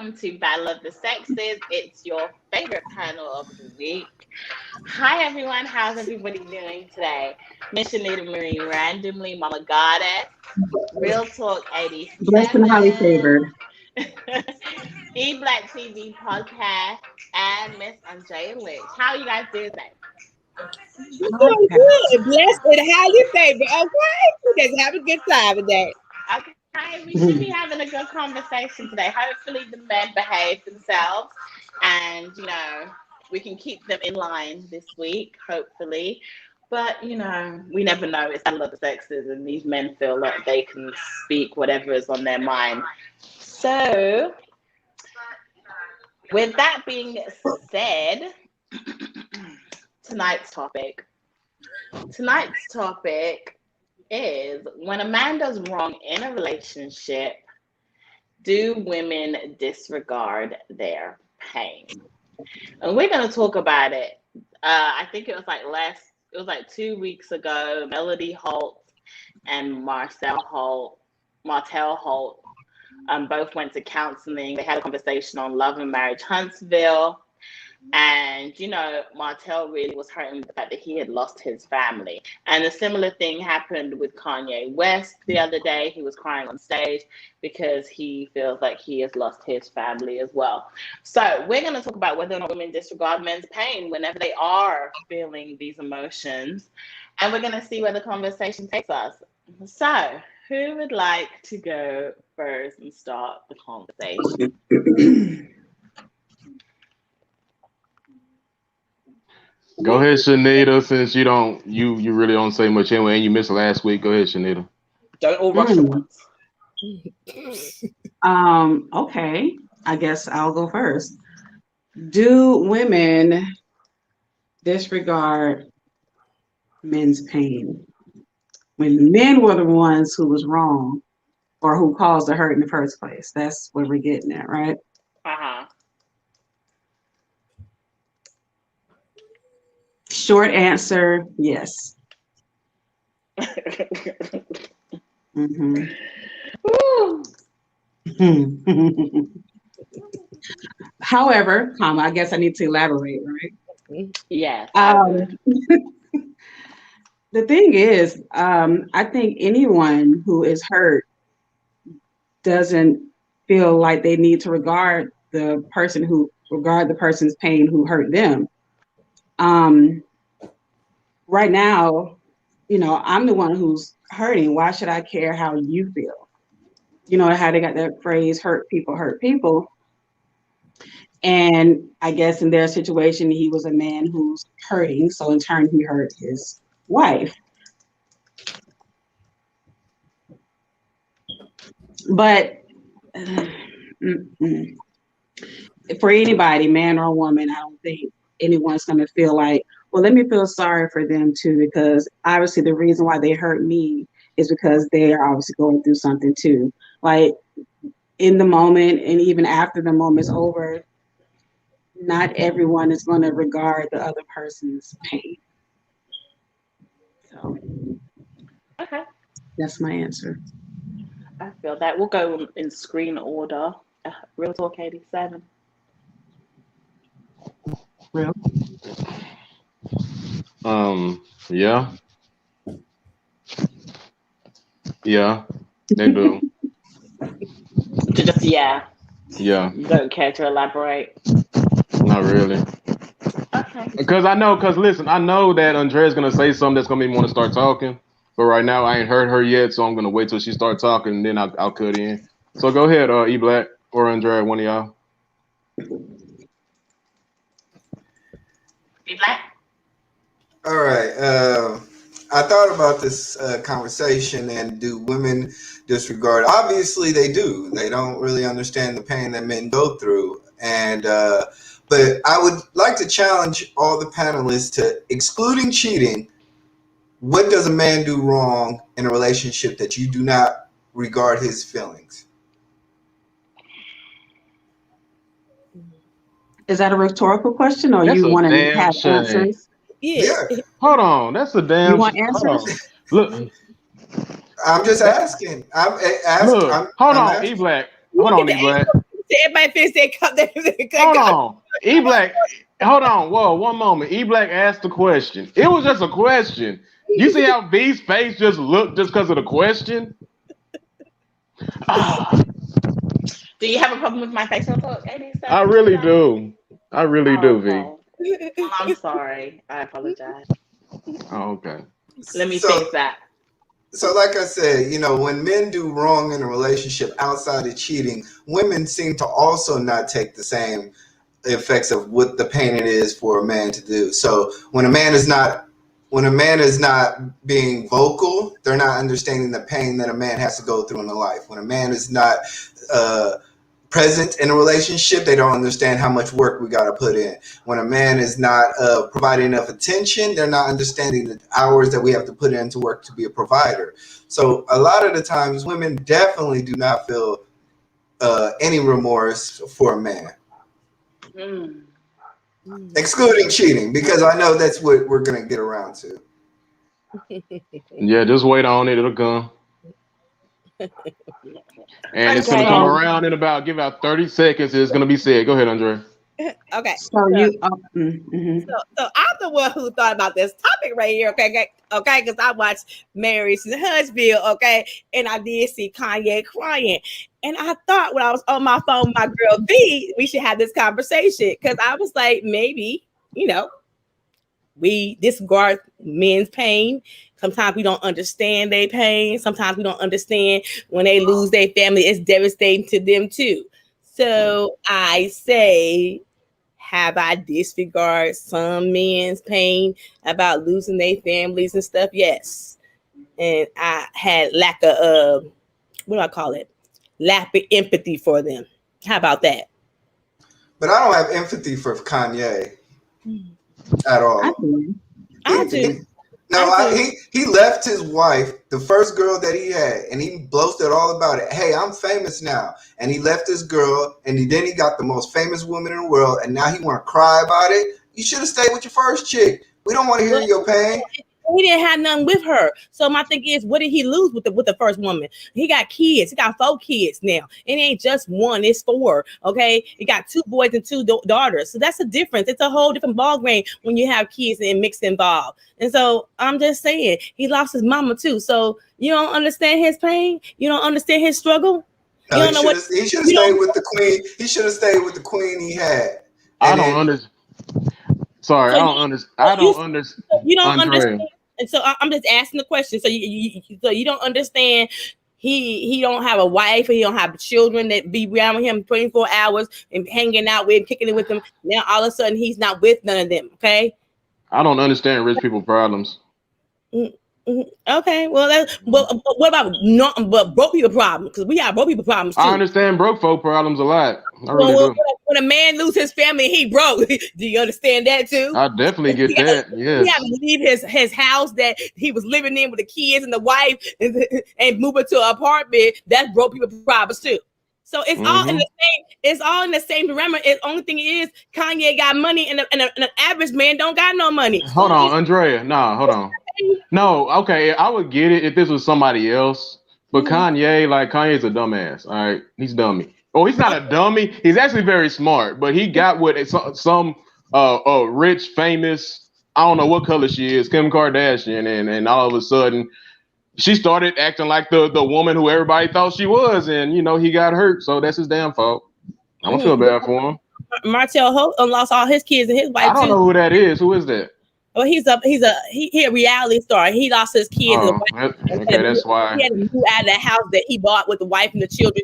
welcome to Battle of the Sexes. It's your favorite panel of the week. Hi everyone, how's everybody doing today? Mission Leader Marie Randomly, Mama Goddess, Real Talk Blessed and highly 87, favored. E Black TV Podcast, and Miss Andrea Rich. How are you guys doing today? We're doing good. Blessed and highly favored. Okay, let's have a good time today. Okay, we should be having a good conversation today. Hopefully the men behave themselves and, we can keep them in line this week, hopefully. But, we never know. It's a lot of sexes and these men feel like they can speak whatever is on their mind. So, with that being said, tonight's topic is when a man does wrong in a relationship, do women disregard their pain? And we're going to talk about it. I think it was like 2 weeks ago. Melody Holt and Martell Holt both went to counseling. They had a conversation on Love and Marriage Huntsville. And, Martell really was hurting the fact that he had lost his family. And a similar thing happened with Kanye West the other day. He was crying on stage because he feels like he has lost his family as well. So we're going to talk about whether or not women disregard men's pain whenever they are feeling these emotions. And we're going to see where the conversation takes us. So who would like to go first and start the conversation? Go ahead, Shanita, since you really don't say much anyway, and you missed last week. Go ahead, Shanita. Don't all rush at once. Okay, I guess I'll go first. Do women disregard men's pain when men were the ones who was wrong or who caused the hurt in the first place? That's what we're getting at, right? Uh-huh. Short answer, yes. Mm-hmm. However, I guess I need to elaborate, right? Yeah. The thing is, I think anyone who is hurt doesn't feel like they need to regard the person's pain who hurt them. Right now, I'm the one who's hurting. Why should I care how you feel? How they got that phrase, hurt people. And I guess in their situation, he was a man who's hurting. So in turn, he hurt his wife. But for anybody, man or woman, I don't think anyone's going to feel like, well, let me feel sorry for them too, because obviously the reason why they hurt me is because they are obviously going through something too. Like in the moment and even after the moment's over, not everyone is going to regard the other person's pain. So, okay, that's my answer. I feel that. We'll go in screen order. Real Talk 87. Real. Yeah. Yeah, they do. Just yeah. Yeah. You don't care to elaborate? Not really. Okay. Because listen, I know that Andrea's going to say something that's going to make me want to start talking. But right now, I ain't heard her yet, so I'm going to wait till she starts talking, and then I'll cut in. So go ahead, E Black or Andrea, one of y'all. E Black? All right. I thought about this conversation, and do women disregard? Obviously, they do. They don't really understand the pain that men go through. And but I would like to challenge all the panelists to, excluding cheating, what does a man do wrong in a relationship that you do not regard his feelings? Is that a rhetorical question, or you want to have answers? Yeah. Hold on, that's a damn. You want answers? Look, I'm just asking. Hold on, E Black. Hold on, E Black. Everybody finish their cup. Hold on. E-Black, hold on. Whoa, one moment. E-Black asked the question. It was just a question. You see how V's face just looked just because of the question? Do you have a problem with my facial look, Amy? I really do. I really do, V. Well, I'm sorry. I apologize. Oh, okay. Let me fix that. So like I said, when men do wrong in a relationship outside of cheating, women seem to also not take the same effects of what the pain it is for a man to do. So when a man is not being vocal, they're not understanding the pain that a man has to go through in the life. When a man is not present in a relationship, they don't understand how much work we got to put in. When a man is not providing enough attention, they're not understanding the hours that we have to put into work to be a provider. So a lot of the times women definitely do not feel any remorse for a man. Excluding cheating, because I know that's what we're going to get around to. Yeah, just wait on it. It'll come. And it's going to come around in about 30 seconds. It's going to be said. Go ahead, Andre. Okay. So you, so I'm the one who thought about this topic right here. Okay, because I watched Marriage in Huntsville. Okay, and I did see Kanye crying, and I thought when I was on my phone with my girl Vee, we should have this conversation because I was like, maybe we disregard men's pain. Sometimes we don't understand their pain. Sometimes we don't understand when they lose their family. It's devastating to them too. So I say, have I disregard some men's pain about losing their families and stuff? Yes. And I had lack of, what do I call it? Lack of empathy for them. How about that? But I don't have empathy for Kanye at all. I do. He left his wife, the first girl that he had, and he boasted all about it. Hey, I'm famous now. And he left his girl, and then he got the most famous woman in the world, and now he want to cry about it. You should have stayed with your first chick. We don't want to hear your pain. He didn't have nothing with her. So my thing is, what did he lose with the first woman? He got kids. He got 4 kids now. It ain't just one, it's 4. Okay. He got 2 boys and 2 daughters. So that's a difference. It's a whole different ballgame when you have kids and mixed involved. And so I'm just saying, he lost his mama too. So you don't understand his pain. You don't understand his struggle. He should have stayed with the queen. He should have stayed with the queen he had. I don't understand. Sorry, I don't understand. You don't understand. And so I'm just asking the question. So you don't understand. He don't have a wife. He don't have children that be around him 24 hours and hanging out with him, kicking it with him. Now all of a sudden he's not with none of them. Okay. I don't understand rich people problems. Okay, well, what about broke people problems? Because we have broke people problems too. I understand broke folk problems a lot. I really do. When a man loses his family, he broke. Do you understand that too? I definitely get that. Yes. He had to leave his house that he was living in with the kids and the wife and move into an apartment. That's broke people problems too. So it's all in the same. It's all in the same dilemma. The only thing is, Kanye got money, and an average man don't got no money. Hold on, Andrea. No, hold on. No, okay, I would get it if this was somebody else. But Kanye's a dumbass. All right, he's dummy. Oh, he's not a dummy. He's actually very smart. But he got what some rich, famous, I don't know what color she is, Kim Kardashian, and all of a sudden she started acting like the woman who everybody thought she was, and he got hurt. So that's his damn fault. I don't feel bad for him. Martell Holt lost all his kids and his wife. I don't know who that is. Who is that? Well, he's a reality star. He lost his kids. Oh, okay, that's why he had to move out of the house that he bought with the wife and the children.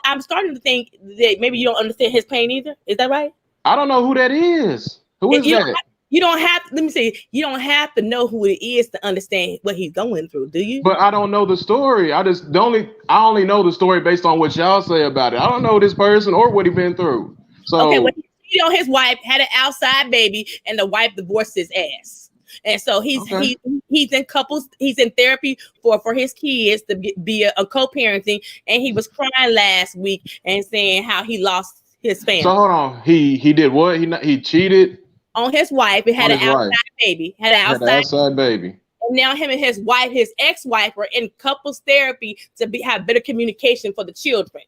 I'm starting to think that maybe you don't understand his pain either. Is that right? I don't know who that is. Who is that? You don't have. Let me say. You don't have to know who it is to understand what he's going through, do you? But I don't know the story. I only know the story based on what y'all say about it. I don't know this person or what he's been through. So okay, well, his wife had an outside baby, and the wife divorced his ass, and so he's in couples. He's in therapy for his kids to be a co-parenting, and he was crying last week and saying how he lost his family. So hold on, he did what? He cheated on his wife. It had an outside baby. Had an outside baby. And now him and his wife, his ex-wife, are in couples therapy to have better communication for the children.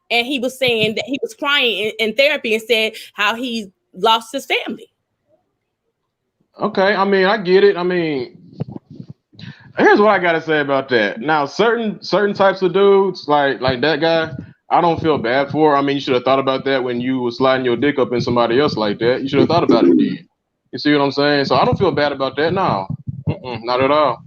And he was saying that he was crying in therapy and said how he lost his family. Okay, I mean, I get it. I mean, here's what I gotta say about that. Now, certain types of dudes, like that guy, I don't feel bad for. I mean, you should have thought about that when you were sliding your dick up in somebody else like that. You should have thought about it then. You see what I'm saying? So I don't feel bad about that. No, not at all.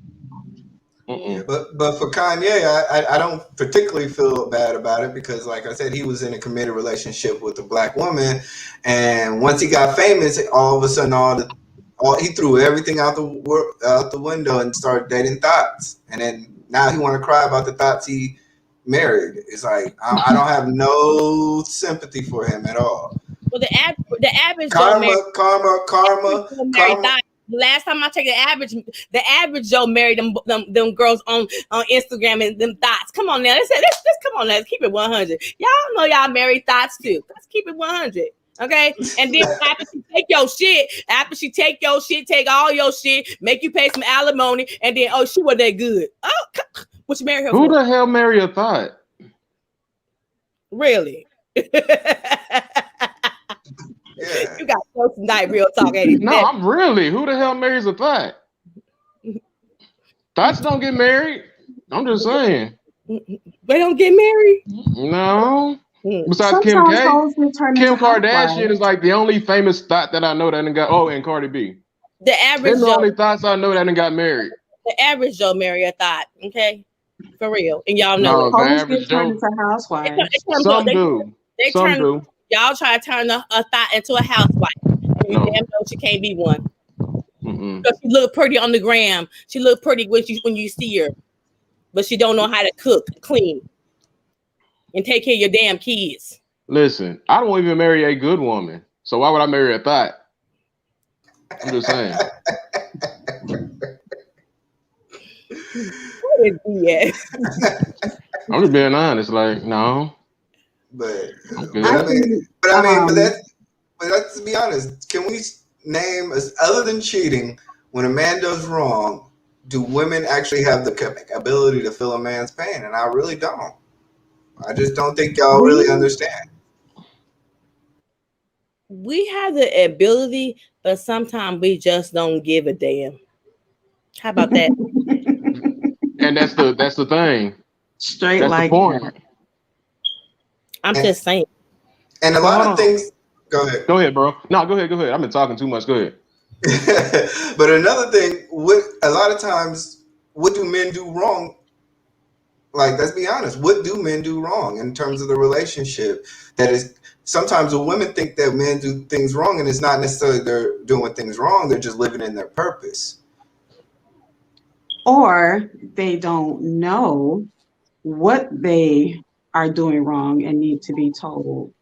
Yeah, but for Kanye, I don't particularly feel bad about it because, like I said, he was in a committed relationship with a black woman, and once he got famous, all of a sudden, he threw everything out the window and started dating thoughts, and then now he want to cry about the thoughts he married. It's like I don't have no sympathy for him at all. Well, the average karma. Last time I checked, the average Joe married them girls on Instagram and them thoughts. Come on now, let's come on now, let's keep it 100. Y'all know y'all married thoughts too. Let's keep it 100. Okay, and then after she take your shit, take all your shit, make you pay some alimony, and then she wasn't that good. Oh, what you marry her Who for? the hell marry a thought? Really? Yeah. You got close tonight, real talk. No, I'm really. Who the hell marries a thought? Thoughts don't get married. I'm just saying. They don't get married? No. Besides Sometimes Kim Kardashian is like the only famous thought that I know that didn't got. Oh, and Cardi B. The average They're the only thoughts I know that didn't got married. The average Joe marry a thought. Okay, for real, and y'all know it. The average Joe. Housewives. Some do. Y'all try to turn a thought into a housewife. And you damn know she can't be one. So she look pretty on the gram. She look pretty when you see her, but she don't know how to cook, clean, and take care of your damn kids. Listen, I don't even marry a good woman, so why would I marry a thought? I'm just saying. I'm just being honest. Like, no. But okay. Let's be honest. Can we name, other than cheating, when a man does wrong, do women actually have the ability to feel a man's pain? And I really don't. I just don't think y'all really understand. We have the ability, but sometimes we just don't give a damn. How about that? And that's the thing. Straight that's like the point. that. I'm just saying. And a lot of things. Go ahead. Go ahead, bro. No, go ahead. I've been talking too much. Go ahead. But another thing, a lot of times, what do men do wrong? Like, let's be honest. What do men do wrong in terms of the relationship? That is, sometimes the women think that men do things wrong, and it's not necessarily they're doing things wrong. They're just living in their purpose. Or they don't know what they are doing wrong and need to be told.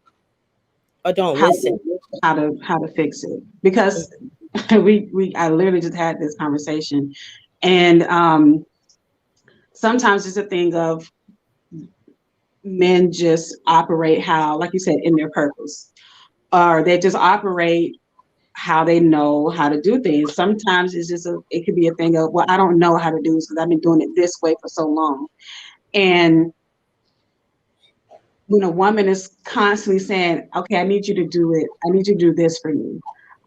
Or don't listen. How to fix it. Because I literally just had this conversation, and sometimes it's a thing of men just operate how, like you said, in their purpose, or they just operate how they know how to do things. Sometimes it could be a thing of, well, I don't know how to do this because I've been doing it this way for so long. And when a woman is constantly saying, okay, I need you to do it. I need you to do this for me.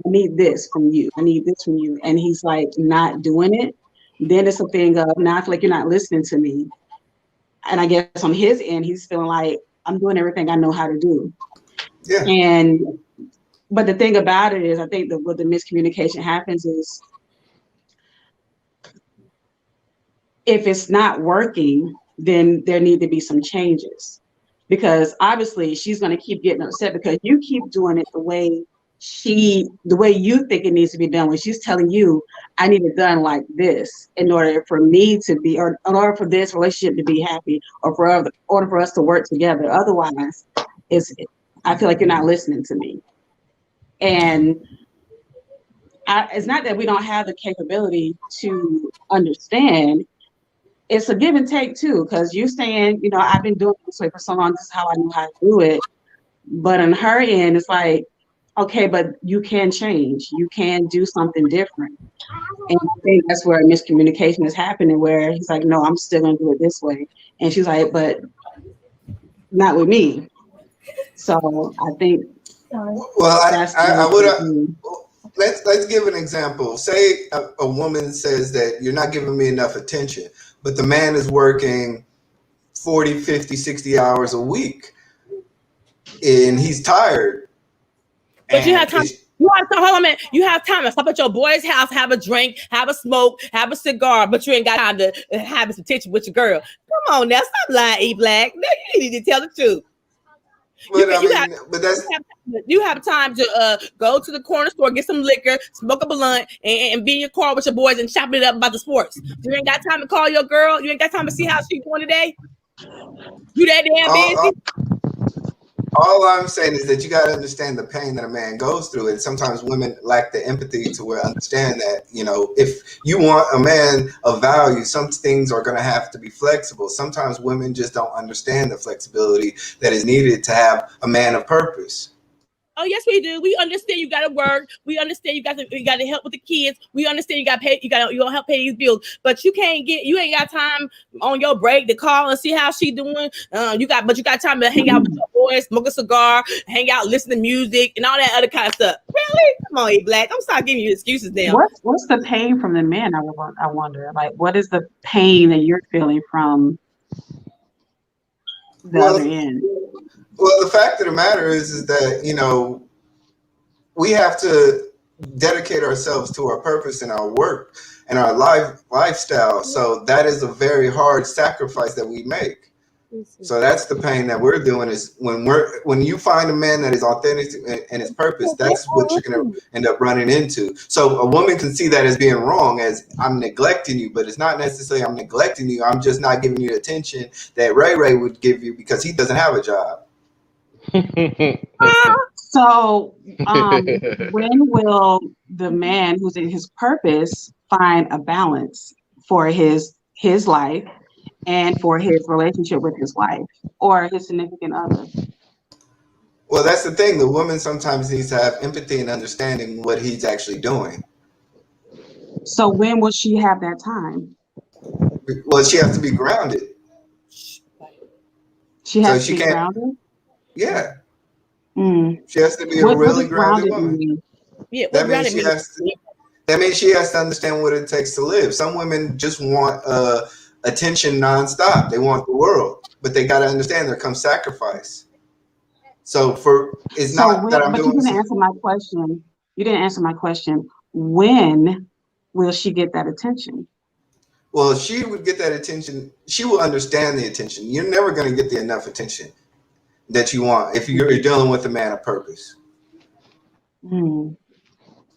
I need this from you. I need this from you. And he's like not doing it. Then it's a thing of, now I feel like you're not listening to me. And I guess on his end, he's feeling like I'm doing everything I know how to do. Yeah. But the thing about it is, I think that what the miscommunication happens is, if it's not working, then there need to be some changes. Because obviously she's going to keep getting upset because you keep doing it the way you think it needs to be done, when she's telling you, I need it done like this in order for me to be, or in order for this relationship to be happy, or in order for us to work together. Otherwise, I feel like you're not listening to me. And it's not that we don't have the capability to understand. It's a give and take too, because you're saying, I've been doing it this way for so long, this is how I know how to do it. But on her end, it's like, okay, but you can change. You can do something different. And I think that's where miscommunication is happening, where he's like, no, I'm still going to do it this way. And she's like, but not with me. So I think Well, that's I would. Let's give an example. Say a woman says that you're not giving me enough attention, but the man is working 40, 50, 60 hours a week and he's tired. But you have And time. You have to hold on a minute. You have time to stop at your boy's house, have a drink, have a smoke, have a cigar, but you ain't got time to have some attention with your girl. Come on now, stop lying, E Black. No, you need to tell the truth. You have time to go to the corner store, get some liquor, smoke up a blunt, and be in your car with your boys and chop it up about the sports. You ain't got time to call your girl. You ain't got time to see how she's doing today. You that damn busy. All I'm saying is that you got to understand the pain that a man goes through, and sometimes women lack the empathy to understand that, you know, if you want a man of value, some things are going to have to be flexible. Sometimes women just don't understand the flexibility that is needed to have a man of purpose. Oh yes, we do. We understand you got to work. We understand you got to help with the kids. We understand you got to pay. You gonna help pay these bills. But you ain't got time on your break to call and see how she doing. You got time to hang out with your boys, smoke a cigar, hang out, listen to music, and all that other kind of stuff. Really? Come on, E Black. I'm start giving you excuses now. What's the pain from the men? I wonder. Like, what is the pain that you're feeling from the other end? Well, the fact of the matter is that, you know, we have to dedicate ourselves to our purpose and our work and our lifestyle. So that is a very hard sacrifice that we make. So that's the pain that we're doing, is when you find a man that is authentic and his purpose, that's what you're going to end up running into. So a woman can see that as being wrong, as I'm neglecting you, but it's not necessarily I'm neglecting you. I'm just not giving you the attention that Ray would give you because he doesn't have a job. So when will the man who's in his purpose find a balance for his life and for his relationship with his wife or his significant other? Well, that's the thing. The woman sometimes needs to have empathy and understanding what he's actually doing. So when will she have that time? Well, she has to be grounded. She has to be grounded? Yeah. Mm. She has to be a really grounded woman. Yeah, that means she has to understand what it takes to live. Some women just want attention nonstop. They want the world, but they got to understand there comes sacrifice. So you didn't answer my question. You didn't answer my question. When will she get that attention? Well, she would get that attention. She will understand the attention. You're never going to get enough attention that you want if you're dealing with a man of purpose. Mm.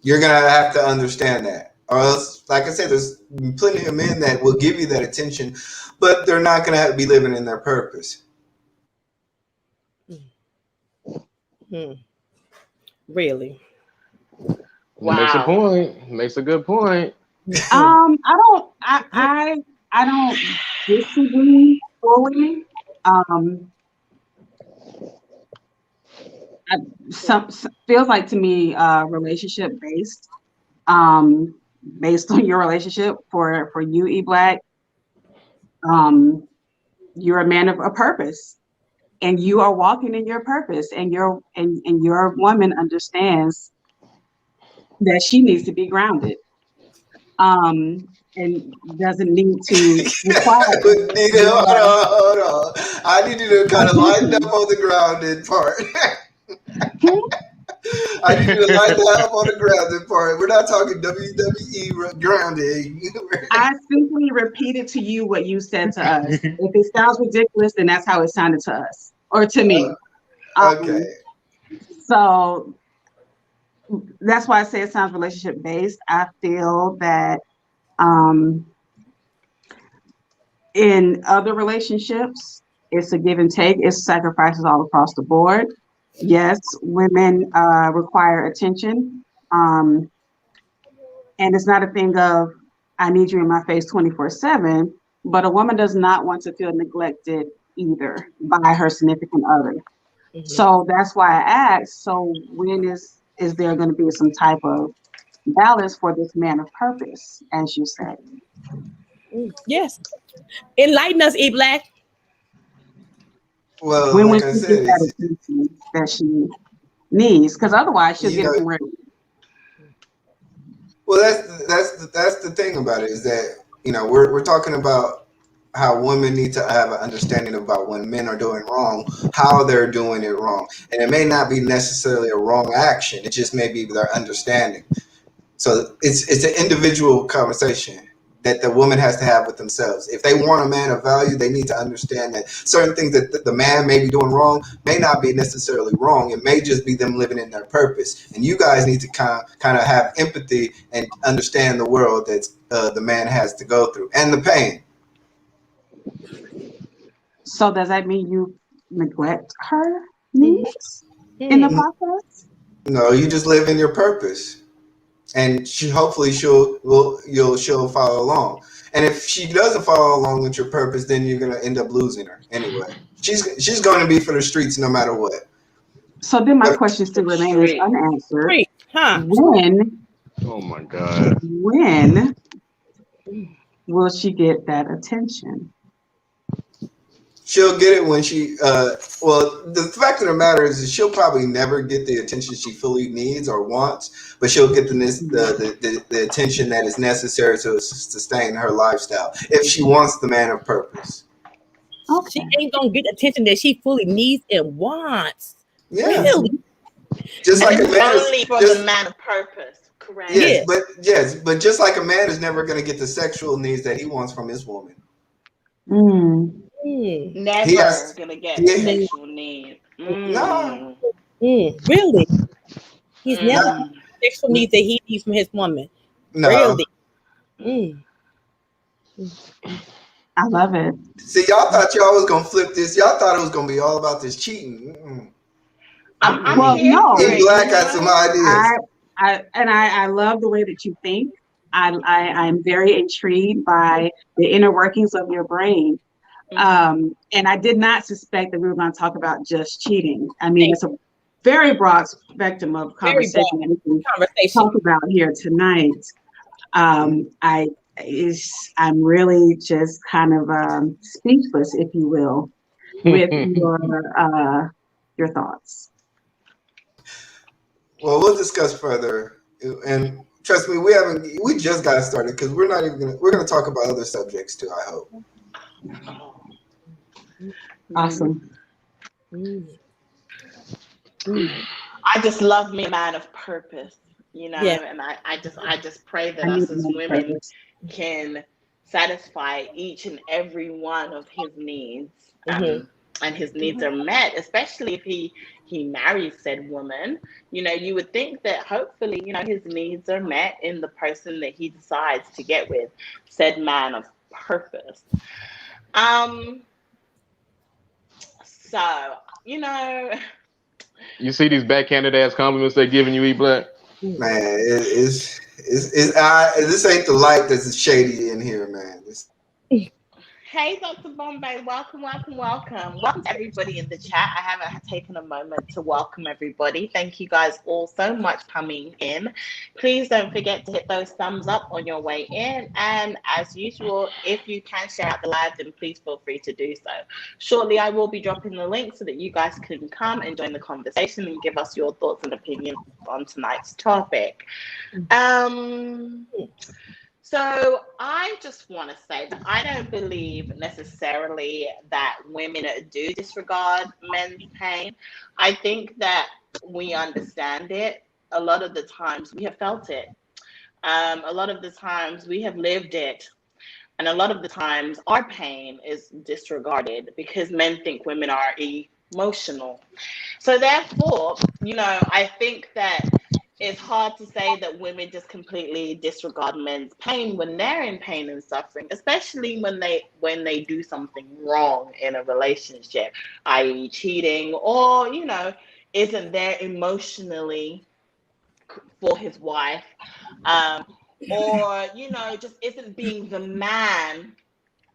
You're going to have to understand that. Or else, like I said, there's plenty of men that will give you that attention, but they're not going to be living in their purpose. Really? Wow. Makes a point. Makes a good point. I don't disagree fully. Feels like to me relationship based. Based on your relationship for you, E Black. You're a man of a purpose, and you are walking in your purpose, and your woman understands that she needs to be grounded. And doesn't need to require. Hold on. I need you to kind of lighten up on the grounded part. I need you to lighten up on the grounded part. We're not talking WWE grounding. I simply repeated to you what you said to us. If it sounds ridiculous, then that's how it sounded to us or to me. Okay. So that's why I say it sounds relationship based. I feel that in other relationships, it's a give and take. It's sacrifices all across the board. Yes, women require attention. And it's not a thing of, I need you in my face 24/7, but a woman does not want to feel neglected either by her significant other. Mm-hmm. So that's why I asked, so when is there going to be some type of balance for this man of purpose, as you said? Yes. Enlighten us, E Black. Well, When like will I she get said, that attention that she needs? Because otherwise she'll you get know, it from where. well, that's the thing about it is that we're talking about how women need to have an understanding about when men are doing wrong, how they're doing it wrong, and it may not be necessarily a wrong action. It just may be their understanding. So it's an individual conversation that the woman has to have with themselves. If they want a man of value, they need to understand that certain things that the man may be doing wrong may not be necessarily wrong. It may just be them living in their purpose. And you guys need to kind of have empathy and understand the world that the man has to go through and the pain. So does that mean you neglect her needs in the process? No, you just live in your purpose. And hopefully she'll follow along. And if she doesn't follow along with your purpose, then you're gonna end up losing her anyway. She's going to be for the streets no matter what. So then my But question still remains Street. unanswered. Great, huh? Oh my God. When will she get that attention? she'll get it when she. Well, the fact of the matter is she'll probably never get the attention she fully needs or wants, but she'll get the attention that is necessary to sustain her lifestyle if she wants the man of purpose. She Okay. ain't gonna get the attention that she fully needs and wants. Yeah, Really? just And like a it's man is only from just the man of purpose, correct? Yeah. but just like a man is never going to get the sexual needs that he wants from his woman. Mm. Mm. He Never has gonna get the he sexual need. no Really? He's never Mm. no getting the sexual needs that he needs from his woman. no. Really? Mm. I love it. See, y'all thought y'all was gonna flip this. Y'all thought it was gonna be all about this cheating. Mm-mm. I'm Well, here for no. E it, Black got some ideas. I love the way that you think. I'm very intrigued by the inner workings of your brain. And I did not suspect that we were going to talk about just cheating. I mean, it's a very broad spectrum of Very broad conversation that we can conversation. talk about here tonight. I'm really just kind of speechless, if you will, with your thoughts. Well, we'll discuss further, and trust me, we just got started because we're gonna talk about other subjects too. I hope. Awesome. I just love me a man of purpose, Yeah. and I just pray that I need us to as know the women purpose. can satisfy each and every one of his needs, and his needs are met, especially if he marries said woman. You would think that hopefully, his needs are met in the person that he decides to get with, said man of purpose. So, You see these backhanded ass compliments they're giving you, E Black? Man, this ain't the light that's shady in here, man. Hey, Dr. Bombay, welcome, welcome, welcome. Welcome to everybody in the chat. I haven't taken a moment to welcome everybody. Thank you guys all so much coming in. Please don't forget to hit those thumbs up on your way in. And as usual, if you can share out the live, then please feel free to do so. Shortly, I will be dropping the link so that you guys can come and join the conversation and give us your thoughts and opinions on tonight's topic. So I just want to say that I don't believe necessarily that women do disregard men's pain. I think that we understand it. A lot of the times we have felt it. A lot of the times we have lived it. And a lot of the times our pain is disregarded because men think women are emotional. So therefore, I think that it's hard to say that women just completely disregard men's pain when they're in pain and suffering, especially when they do something wrong in a relationship, i.e. cheating, or isn't there emotionally for his wife, or just isn't being the man,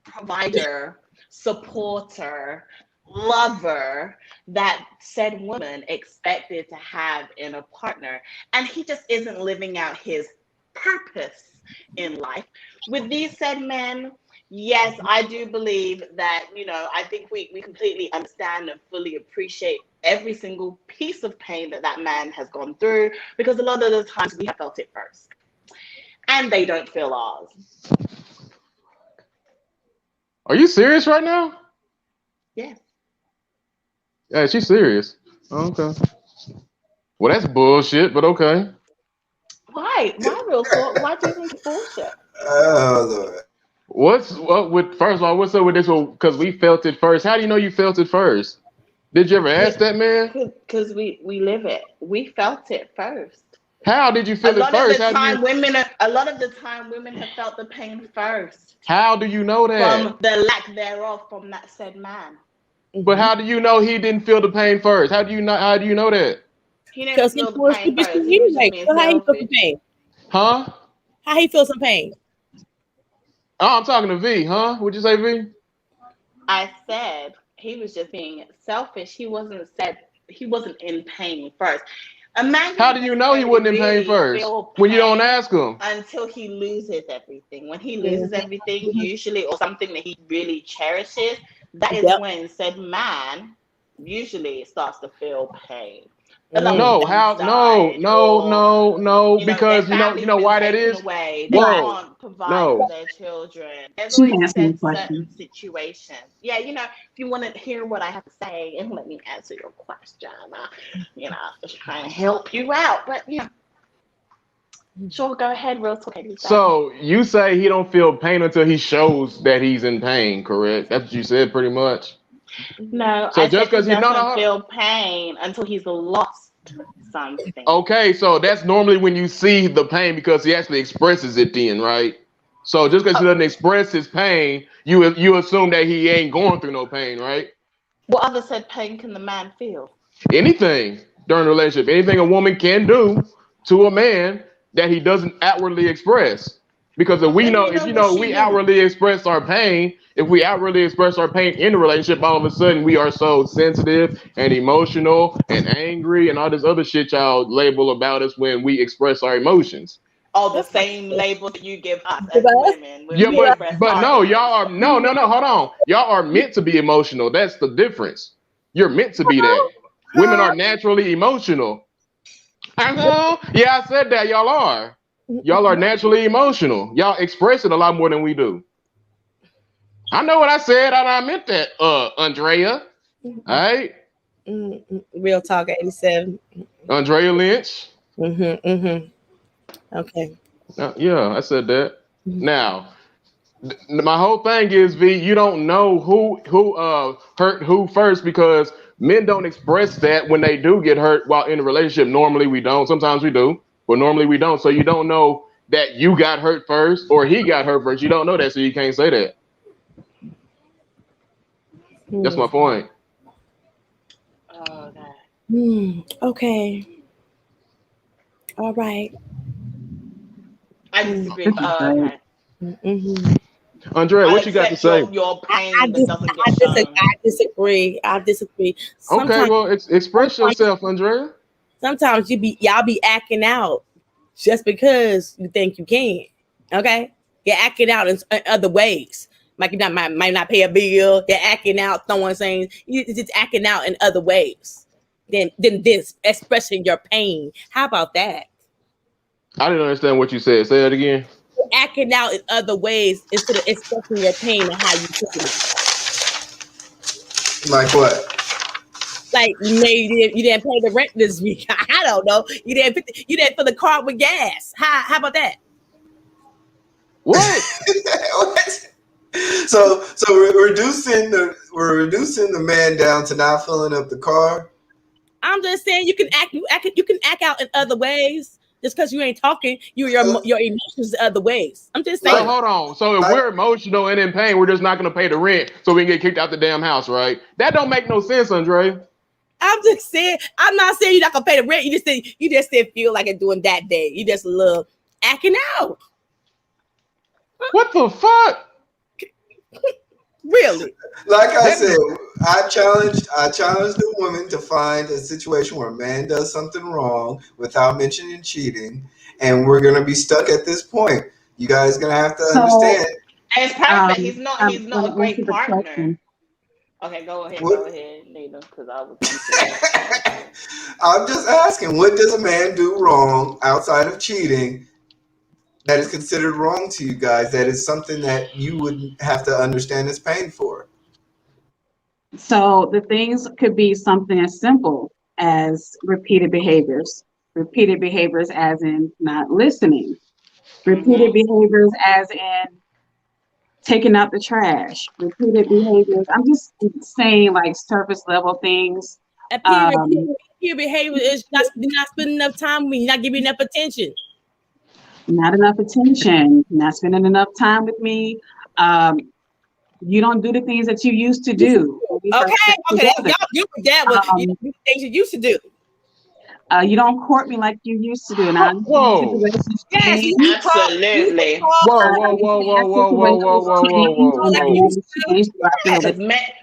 provider, supporter, lover that said woman expected to have in a partner, and he just isn't living out his purpose in life. With these said men, Yes, I do believe that, I think we completely understand and fully appreciate every single piece of pain that man has gone through, because a lot of the times we have felt it first and they don't feel ours. Are you serious right now? Yes. Yeah, she's serious. Okay. Well, that's bullshit, but okay. Why? Why, real talk? Why do you think it's bullshit? Oh Lord. First of all, what's up with this one? Because we felt it first. How do you know you felt it first? Did you ever ask that man? Because we live it. We felt it first. How did you A feel it lot of first? the time, women have felt the pain first. How do you know that? From the lack thereof from that said man. But how do you know he didn't feel the pain first? How do you know that? He didn't feel the pain first. He was just being so how he feel selfish. some pain? Huh? How he feel some pain? Oh, I'm talking to V, huh? What'd you say, V? I said he was just being selfish. He wasn't in pain first. A man. How do you know he wasn't in pain first? When you don't ask him. Until he loses everything. When he loses everything, usually, or something that he really cherishes, that is when said man usually starts to feel pain. No, because you know why that is? Away. They can't provide for their children. There's always certain situations. Yeah, if you want to hear what I have to say and let me answer your question, just trying to help you out. But sure, go ahead, real talk. So you say he don't feel pain until he shows that he's in pain, correct? That's what you said, pretty much. No, so just because he doesn't feel pain until he's lost something. Okay, so that's normally when you see the pain because he actually expresses it then, right? So just because he doesn't express his pain, you assume that he ain't going through no pain, right? What other said pain can the man feel? Anything during the relationship, anything a woman can do to a man that he doesn't outwardly express. Because if we outwardly express our pain, if we outwardly express our pain in the relationship, all of a sudden we are so sensitive and emotional and angry and all this other shit y'all label about us when we express our emotions. Oh, the same label that you give us as women. Yeah, but no, y'all are no, hold on. Y'all are meant to be emotional. That's the difference. You're meant to be that. Women are naturally emotional. Yeah, I said that. Y'all are. Y'all are naturally emotional. Y'all express it a lot more than we do. I know what I said. I meant that, Andrea. All right. Real talk, 87. Andrea Lynch. Okay. Yeah, I said that. Now, my whole thing is, V, you don't know who hurt who first because men don't express that when they do get hurt while in a relationship. Normally we don't. Sometimes we do, but normally we don't. So you don't know that you got hurt first or he got hurt first. You don't know that, so you can't say that. That's my point. Oh, God. Okay. All right. I disagree. Okay. Andrea, what you got to say? Your pain I disagree. Sometimes, okay, well, express yourself, Andrea. Sometimes y'all be acting out just because you think you can. Okay, you're acting out in other ways. Like you might not pay a bill. You're acting out, throwing things. You're just acting out in other ways than this expressing your pain. How about that? I didn't understand what you said. Say that again. Acting out in other ways instead of expressing your pain and how you feel it. Like what? Like maybe you didn't pay the rent this week. I don't know. You didn't fill the car with gas. How about that? What? What? So we're reducing the man down to not filling up the car. I'm just saying you can act out in other ways. Just because you ain't talking, your emotions in other ways. I'm just saying. So hold on. So if we're emotional and in pain, we're just not gonna pay the rent so we can get kicked out the damn house, right? That don't make no sense, Andre. I'm just saying. I'm not saying you're not gonna pay the rent. You just didn't feel like it doing that day. You just love acting out. What the fuck? Really? Like I said, I challenged the woman to find a situation where a man does something wrong without mentioning cheating, and we're gonna be stuck at this point. You guys gonna have to understand It's perfect. He's not I'm a going to great answer the partner. question. Okay, go ahead, What? Nina, because I'm serious. I'm just asking, what does a man do wrong outside of cheating that is considered wrong to you guys? That is something that you would have to understand is pain for. So the things could be something as simple as repeated behaviors. Repeated behaviors as in not listening. Repeated behaviors as in taking out the trash. Repeated behaviors. I'm just saying like surface level things. Your behavior is not spending enough time with me. You're not giving enough attention. Not enough attention. Not spending enough time with me. You don't do the things that you used to do. Okay, y'all do that one. You do the things you used to do. You don't court me like you used to do. Now, Whoa. Yes, absolutely. Whoa.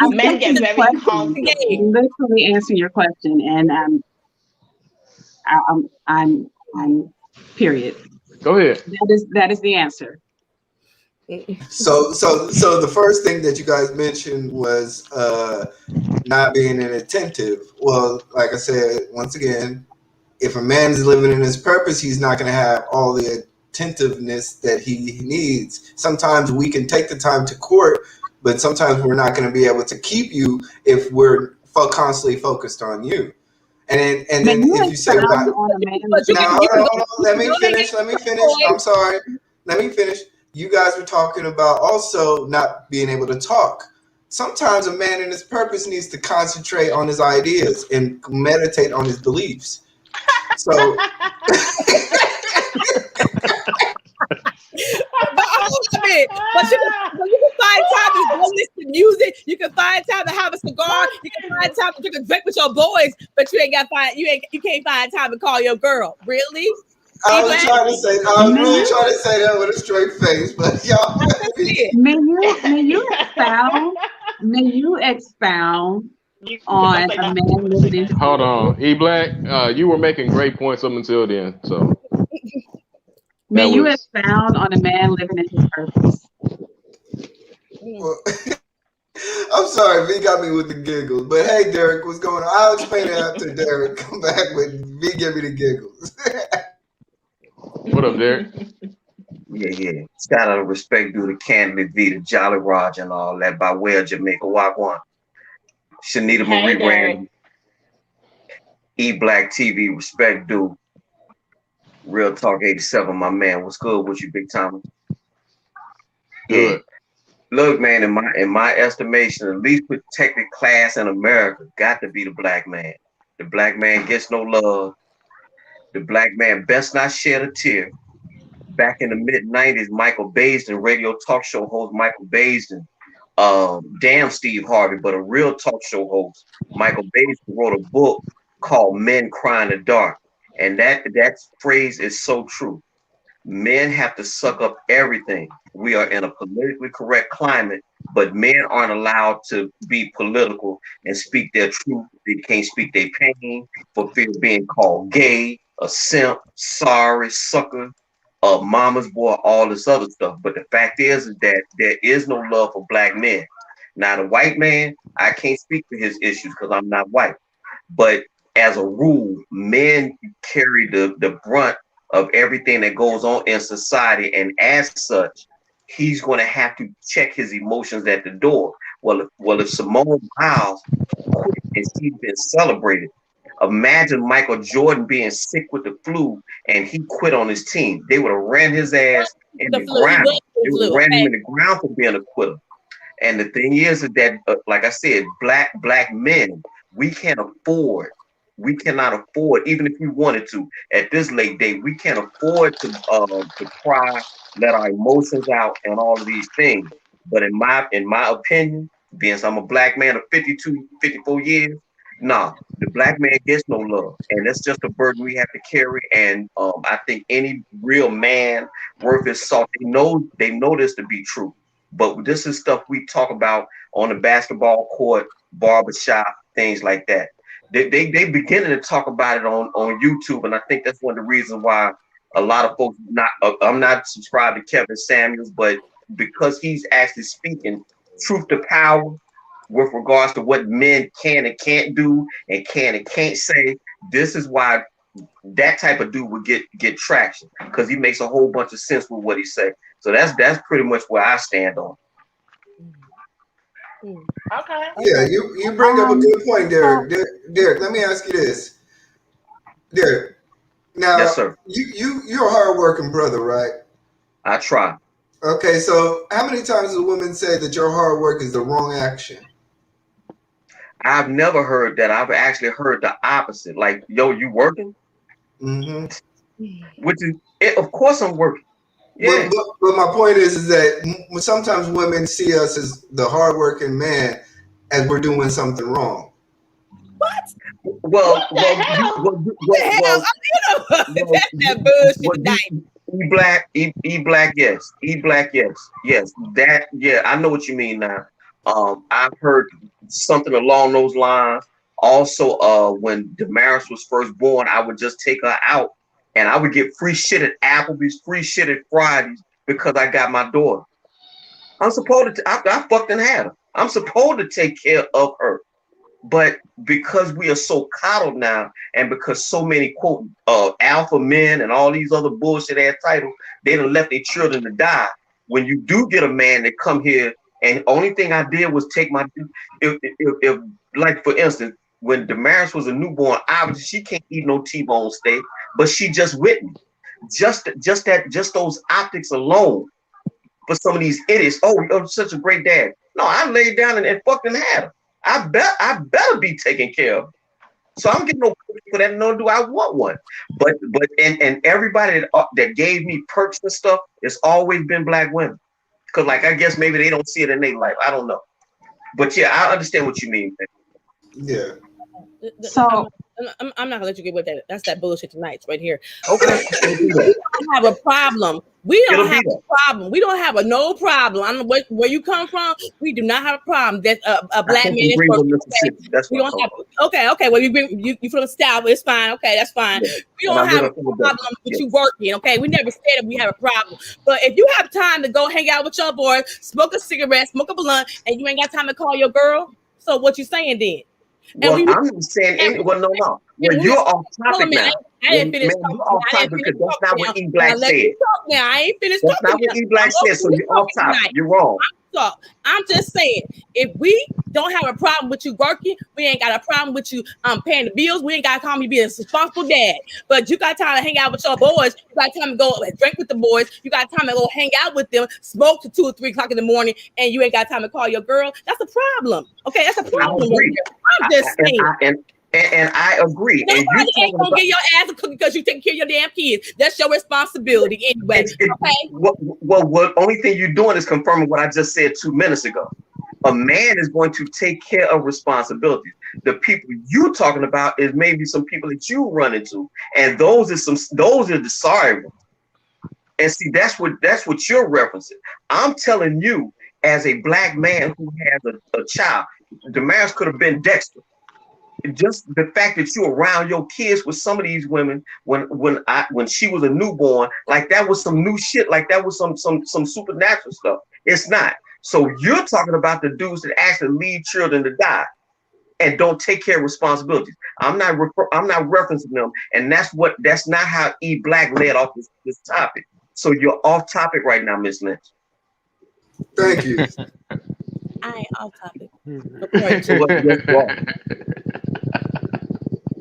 Men get very comfortable. Literally answering your question, and I'm period. Go ahead. That is the answer. So the first thing that you guys mentioned was not being inattentive. Well, like I said, once again, if a man is living in his purpose, he's not going to have all the attentiveness that he needs. Sometimes we can take the time to court, but sometimes we're not going to be able to keep you if we're constantly focused on you. And then if you say about now, hold on, let me finish. I'm sorry. Let me finish. You guys were talking about also not being able to talk. Sometimes a man in his purpose needs to concentrate on his ideas and meditate on his beliefs. So but you can find time to go listen to music. You can find time to have a cigar. You can find time to drink a drink with your boys. But you can't find time to call your girl. Really? I was really trying to say that with a straight face, but y'all. May you expound on a man living in. Hold on, E Black. You were making great points up until then, so. May you expound on a man living in his purpose. Well, I'm sorry, V got me with the giggles. But hey, Derek, what's going on? I'll explain it after Derek come back with V give me the giggles. What up, Derek? Yeah. Shout out of respect due to Candidly Vee, the Jolly Roger, and all that by way of Jamaica. Wagwan. Shanita Marie Rand, E Black TV, respect due. Real Talk 87, my man. What's good with you, Big Thomas? Good. Look, man, in my estimation, at least protected class in America got to be the black man. The black man gets no love. The black man best not shed a tear. Back in the mid-90s, Michael Baisden, radio talk show host Michael Baisden, damn Steve Harvey, but a real talk show host, Michael Baisden wrote a book called Men Cry in the Dark. And that phrase is so true. Men have to suck up everything. We are in a politically correct climate, but men aren't allowed to be political and speak their truth. They can't speak their pain for fear of being called gay, a simp, sorry, sucker, a mama's boy, all this other stuff. But the fact is that there is no love for black men. Now, the white man, I can't speak for his issues because I'm not white. But as a rule, men carry the brunt of everything that goes on in society, and as such, he's going to have to check his emotions at the door. Well, if Simone Biles quit and she's been celebrated, imagine Michael Jordan being sick with the flu and he quit on his team. They would have ran his ass in the ground. They would have ran him in the ground for being a quitter. And the thing is that, like I said, black men, we cannot afford, even if we wanted to, at this late date, we can't afford to cry, let our emotions out, and all of these things. But in my opinion, being I'm a black man of 52, 54 years, nah, the black man gets no love, and that's just a burden we have to carry. And I think any real man worth his salt, they know this to be true. But this is stuff we talk about on the basketball court, barbershop, things like that. They beginning to talk about it on YouTube, and I think that's one of the reasons why a lot of folks I'm not subscribed to Kevin Samuels, but because he's actually speaking truth to power with regards to what men can and can't do and can and can't say. This is why that type of dude would get traction, because he makes a whole bunch of sense with what he said. So that's pretty much where I stand on. Okay. Yeah, you bring up a good point, Derek. Derek, let me ask you this. Derek, now Yes, sir. you're a hardworking brother, right? I try. Okay, so how many times does a woman say that your hard work is the wrong action? I've never heard that. I've actually heard the opposite. Like, yo, you working? Mm-hmm. Which is, of course I'm working. Yeah. But my point is that sometimes women see us as the hardworking man as we're doing something wrong. What? Well, That's that bullshit tonight. E black, yes. E black, yes. That, yeah, I know what you mean now. I've heard something along those lines. Also, when Damaris was first born, I would just take her out and I would get free shit at Applebee's, free shit at Fridays because I got my daughter. I'm supposed to, I fucking had her. I'm supposed to take care of her. But because we are so coddled now, and because so many quote alpha men and all these other bullshit ass titles, they done left their children to die. When you do get a man that come here, and only thing I did was take my, if like for instance, when Damaris was a newborn, obviously she can't eat no T-bone steak, but she just with me. Just those optics alone for some of these idiots. Oh, you're such a great dad. No, I laid down and fucking had her. I better be taken care of. So I'm getting no credit for that, nor do I want one. But everybody that gave me perks and stuff, it's always been black women. Because like I guess maybe they don't see it in their life. I don't know. But yeah, I understand what you mean. Yeah. So I'm not gonna let you get with that. That's that bullshit tonight, right here. Okay. We don't have a problem. We don't have a problem. We don't have no problem. I don't know where you come from. We do not have a problem that a black man is working. We don't have. Okay. Well, you from the South. It's fine. Okay, that's fine. Yeah. We don't have a problem with you working. Okay, we never said that we have a problem. But if you have time to go hang out with your boys, smoke a cigarette, smoke a blunt, and you ain't got time to call your girl, so what you saying then? Well, I'm not saying well, no. Well, you're off topic now. I didn't finish talking. You're off topic because that's not what E Black said. Now I ain't finished talking. That's not what E Black said, so you're off topic. You're wrong. I'm just saying, if we don't have a problem with you working, we ain't got a problem with you paying the bills. We ain't got to call me being a responsible dad. But you got time to hang out with your boys. You got time to go drink with the boys. You got time to go hang out with them, smoke to 2 or 3 o'clock in the morning, and you ain't got time to call your girl. That's a problem. Okay, that's a problem. I'm just saying. And I agree. Nobody ain't gonna get your ass a cookie because you take care of your damn kids. That's your responsibility anyway. Okay. Well, only thing you're doing is confirming what I just said 2 minutes ago. A man is going to take care of responsibilities. The people you're talking about is maybe some people that you run into, and those are the sorry ones. And see, that's what you're referencing. I'm telling you, as a black man who has a child, Damaris could have been Dexter. Just the fact that you're around your kids with some of these women when she was a newborn, like that was some new shit, like that was some supernatural stuff. It's not. So you're talking about the dudes that actually leave children to die and don't take care of responsibilities. I'm not referencing them, and that's not how E Black led off this topic. So you're off topic right now, Miss Lynch. Thank you. I ain't off topic.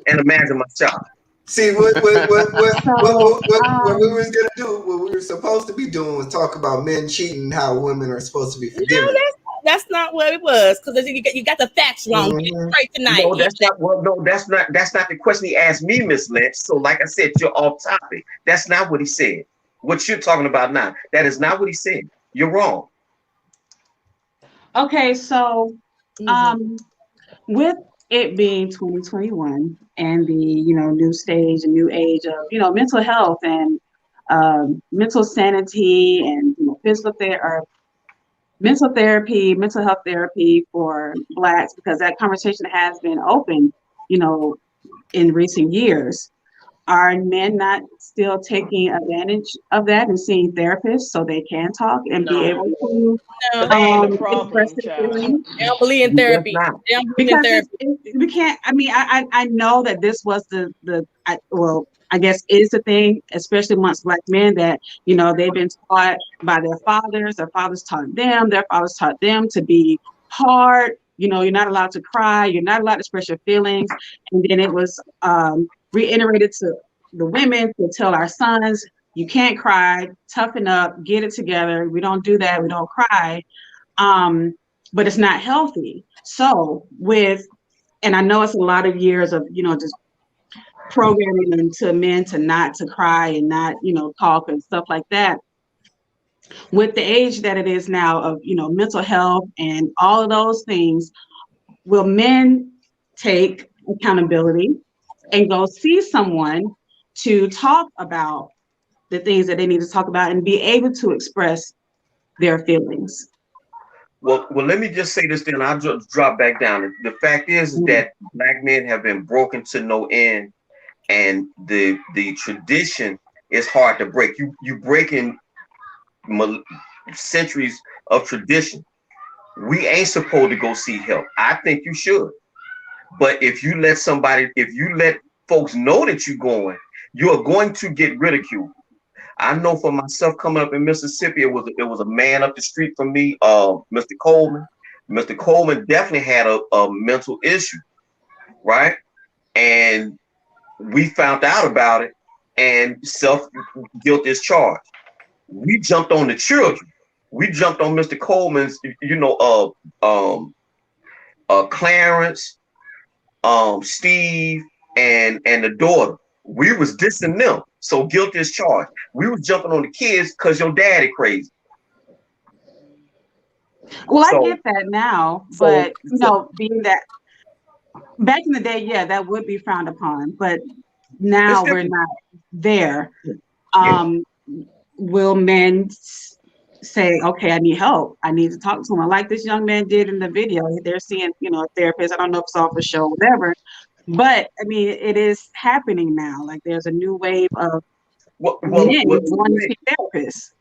And imagine my child. See what we was gonna do, what we were supposed to be doing was talk about men cheating, how women are supposed to be forgiven. No, that's not what it was, because you got the facts wrong. Mm-hmm. Right tonight. No, that's not the question he asked me, Miss Lynch. So like I said, you're off topic. That's not what he said. What you're talking about now, that is not what he said. You're wrong. Okay, so with it being 2021 and the new stage and new age of mental health and mental sanity and mental therapy, mental health therapy for Blacks, because that conversation has been open in recent years. are men not still taking advantage of that and seeing therapists so they can talk and be able to No, That ain't the express problem, their child. feelings? they don't believe in That's therapy. not. They don't believe in Because therapy. we can't. I mean, I know that this was well, I guess is the thing, especially amongst Black men, that they've been taught by their fathers taught them, their fathers taught them to be hard. You're not allowed to cry, you're not allowed to express your feelings, and then it was reiterated to the women to tell our sons, you can't cry, toughen up, get it together. We don't do that. We don't cry. But it's not healthy. So and I know it's a lot of years of, just programming into men to not to cry and not, talk and stuff like that. With the age that it is now of, mental health and all of those things, will men take accountability and go see someone to talk about the things that they need to talk about and be able to express their feelings? Well, let me just say this, then I'll just drop back down. The fact is that Black men have been broken to no end, and the tradition is hard to break. You breaking centuries of tradition. We ain't supposed to go see help. I think you should. But if you let folks know that you are going to get ridiculed. I know for myself, coming up in Mississippi, it was a man up the street from me, Mr. Coleman. Mr. Coleman definitely had a mental issue, right? And we found out about it, and self-guilt is charged. We jumped on the children. We jumped on Mr. Coleman's, Clarence, Steve, and the daughter. We was dissing them, so guilt is charged. We was jumping on the kids because your daddy crazy. Well, I get that now, but being that back in the day, yeah, that would be frowned upon, but now we're not there. Will men say, okay, I need help, I need to talk to someone, like this young man did in the video? They're seeing, a therapist. I don't know if it's off the show or whatever, but I mean, it is happening now. Like, there's a new wave of men wanting to see therapists.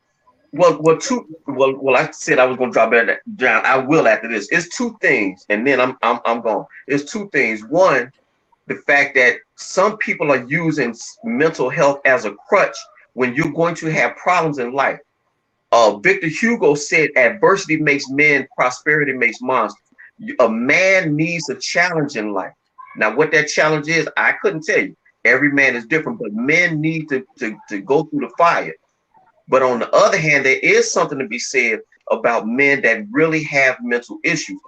Well, I said I was gonna drop that down. I will after this. It's two things, and then I'm gone. It's two things. One, the fact that some people are using mental health as a crutch when you're going to have problems in life. Victor Hugo said, "Adversity makes men, prosperity makes monsters." A man needs a challenge in life. Now, what that challenge is, I couldn't tell you. Every man is different, but men need to go through the fire. But on the other hand, there is something to be said about men that really have mental issues.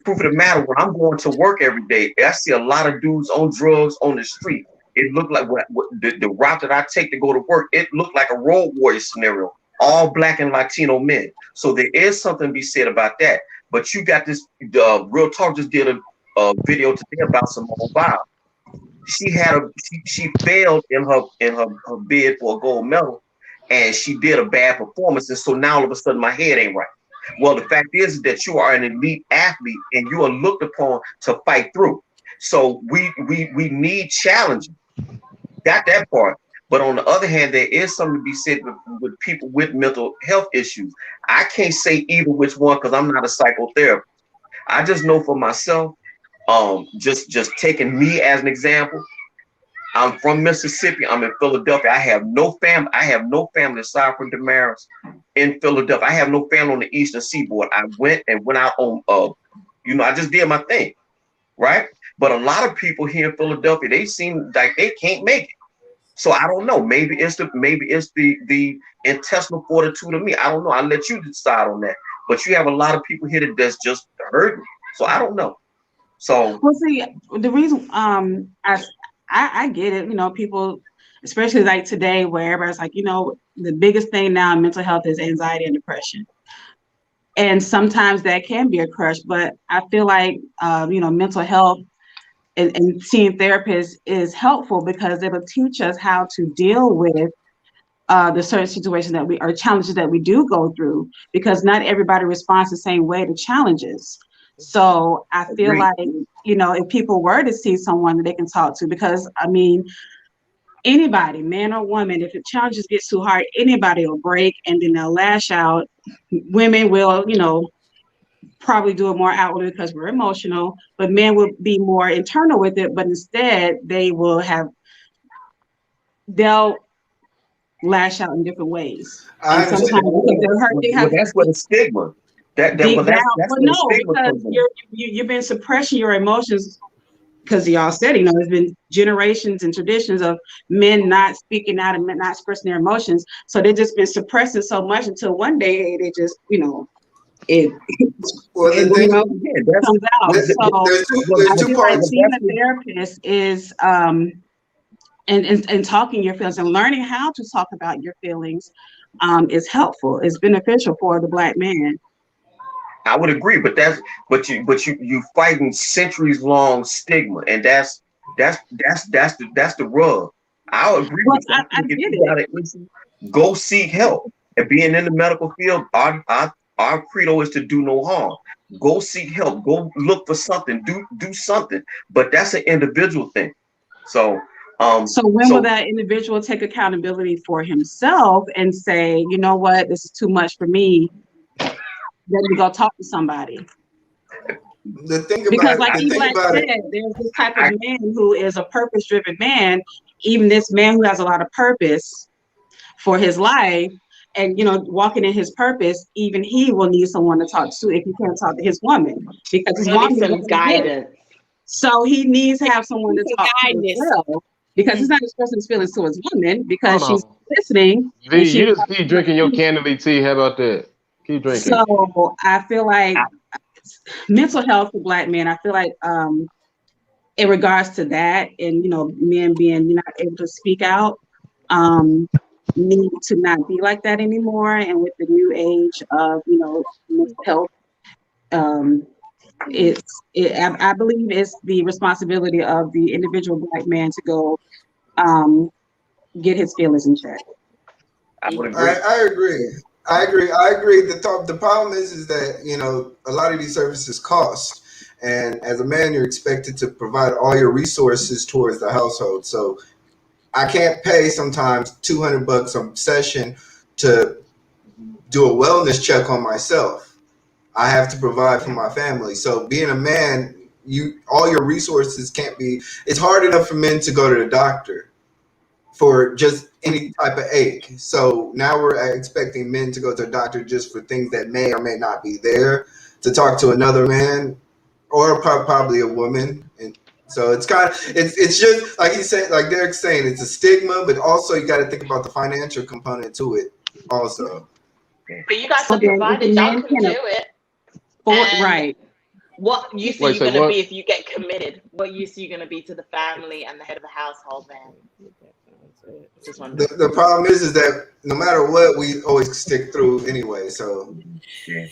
Proof of the matter, when I'm going to work every day, I see a lot of dudes on drugs on the street. It looked like the route that I take to go to work, it looked like a road warrior scenario, all Black and Latino men. So there is something to be said about that. But you got this, Real Talk just did a video today about Simone Biles. She failed in her bid for a gold medal, and she did a bad performance, and so now all of a sudden my head ain't right. Well, the fact is that you are an elite athlete and you are looked upon to fight through. So we need challenging. Got that part. But on the other hand, there is something to be said with people with mental health issues. I can't say either which one because I'm not a psychotherapist. I just know for myself, just taking me as an example. I'm from Mississippi. I'm in Philadelphia. I have no family. I have no family aside from Damaris in Philadelphia. I have no family on the Eastern Seaboard. I went out on, I just did my thing, right? But a lot of people here in Philadelphia, they seem like they can't make it. So I don't know. Maybe it's the intestinal fortitude of me. I don't know. I'll let you decide on that. But you have a lot of people here that's just hurting. So I don't know. So well, see, the reason I get it, people, especially like today where everybody's like, the biggest thing now in mental health is anxiety and depression. And sometimes that can be a crush, but I feel like, mental health and seeing therapists is helpful because it'll teach us how to deal with the certain situations or challenges that we do go through, because not everybody responds the same way to challenges. So I feel like, if people were to see someone that they can talk to, because I mean, anybody, man or woman, if the challenges get too hard, anybody will break and then they'll lash out. Women will, probably do it more outwardly because we're emotional, but men will be more internal with it. But instead, they'll lash out in different ways. I And sometimes because they're hurt, they have that's where the stigma. That's deep where down. the No, stigma because comes in. you've been suppressing your emotions because y'all said, there's been generations and traditions of men not speaking out and men not expressing their emotions. So they've just been suppressing so much until one day they just, it comes out. So there's two parts. Being a therapist is and talking your feelings and learning how to talk about your feelings is helpful. It's beneficial for the Black man. I would agree, but you fighting centuries long stigma, and that's the rub. I'll agree with that. I get it. Go seek help. And being in the medical field, our credo is to do no harm. Go seek help. Go look for something. Do something. But that's an individual thing. So when will that individual take accountability for himself and say, you know what, this is too much for me? Let me go talk to somebody. Because like Black said, there's this type of man who is a purpose-driven man. Even this man who has a lot of purpose for his life and, walking in his purpose, even he will need someone to talk to if he can't talk to his woman. Because his woman needs guidance. So he needs to have someone to talk to as well. Because he's not expressing his feelings to his woman because she's listening. Vee, you just keep drinking your Candidly tea. How about that? Keep drinking. So I feel like mental health for Black men, I feel like in regards to that and, men being not able to speak out, need to not be like that anymore. And with the new age of, mental health, I believe it's the responsibility of the individual Black man to go get his feelings in check. I agree. I agree. The problem is that, a lot of these services cost. And as a man, you're expected to provide all your resources towards the household. So I can't pay sometimes $200 a session to do a wellness check on myself. I have to provide for my family. So being a man, all your resources can't be, it's hard enough for men to go to the doctor for just any type of ache. So now we're expecting men to go to a doctor just for things that may or may not be there, to talk to another man or probably a woman. And so it's it's just like he said, like Derek's saying, it's a stigma, but also you got to think about the financial component to it also. But you guys have provided y'all can do it. Right. What use are you going to be if you get committed? What use are you going to be to the family and the head of the household then? The problem is that no matter what, we always stick through anyway. So yeah.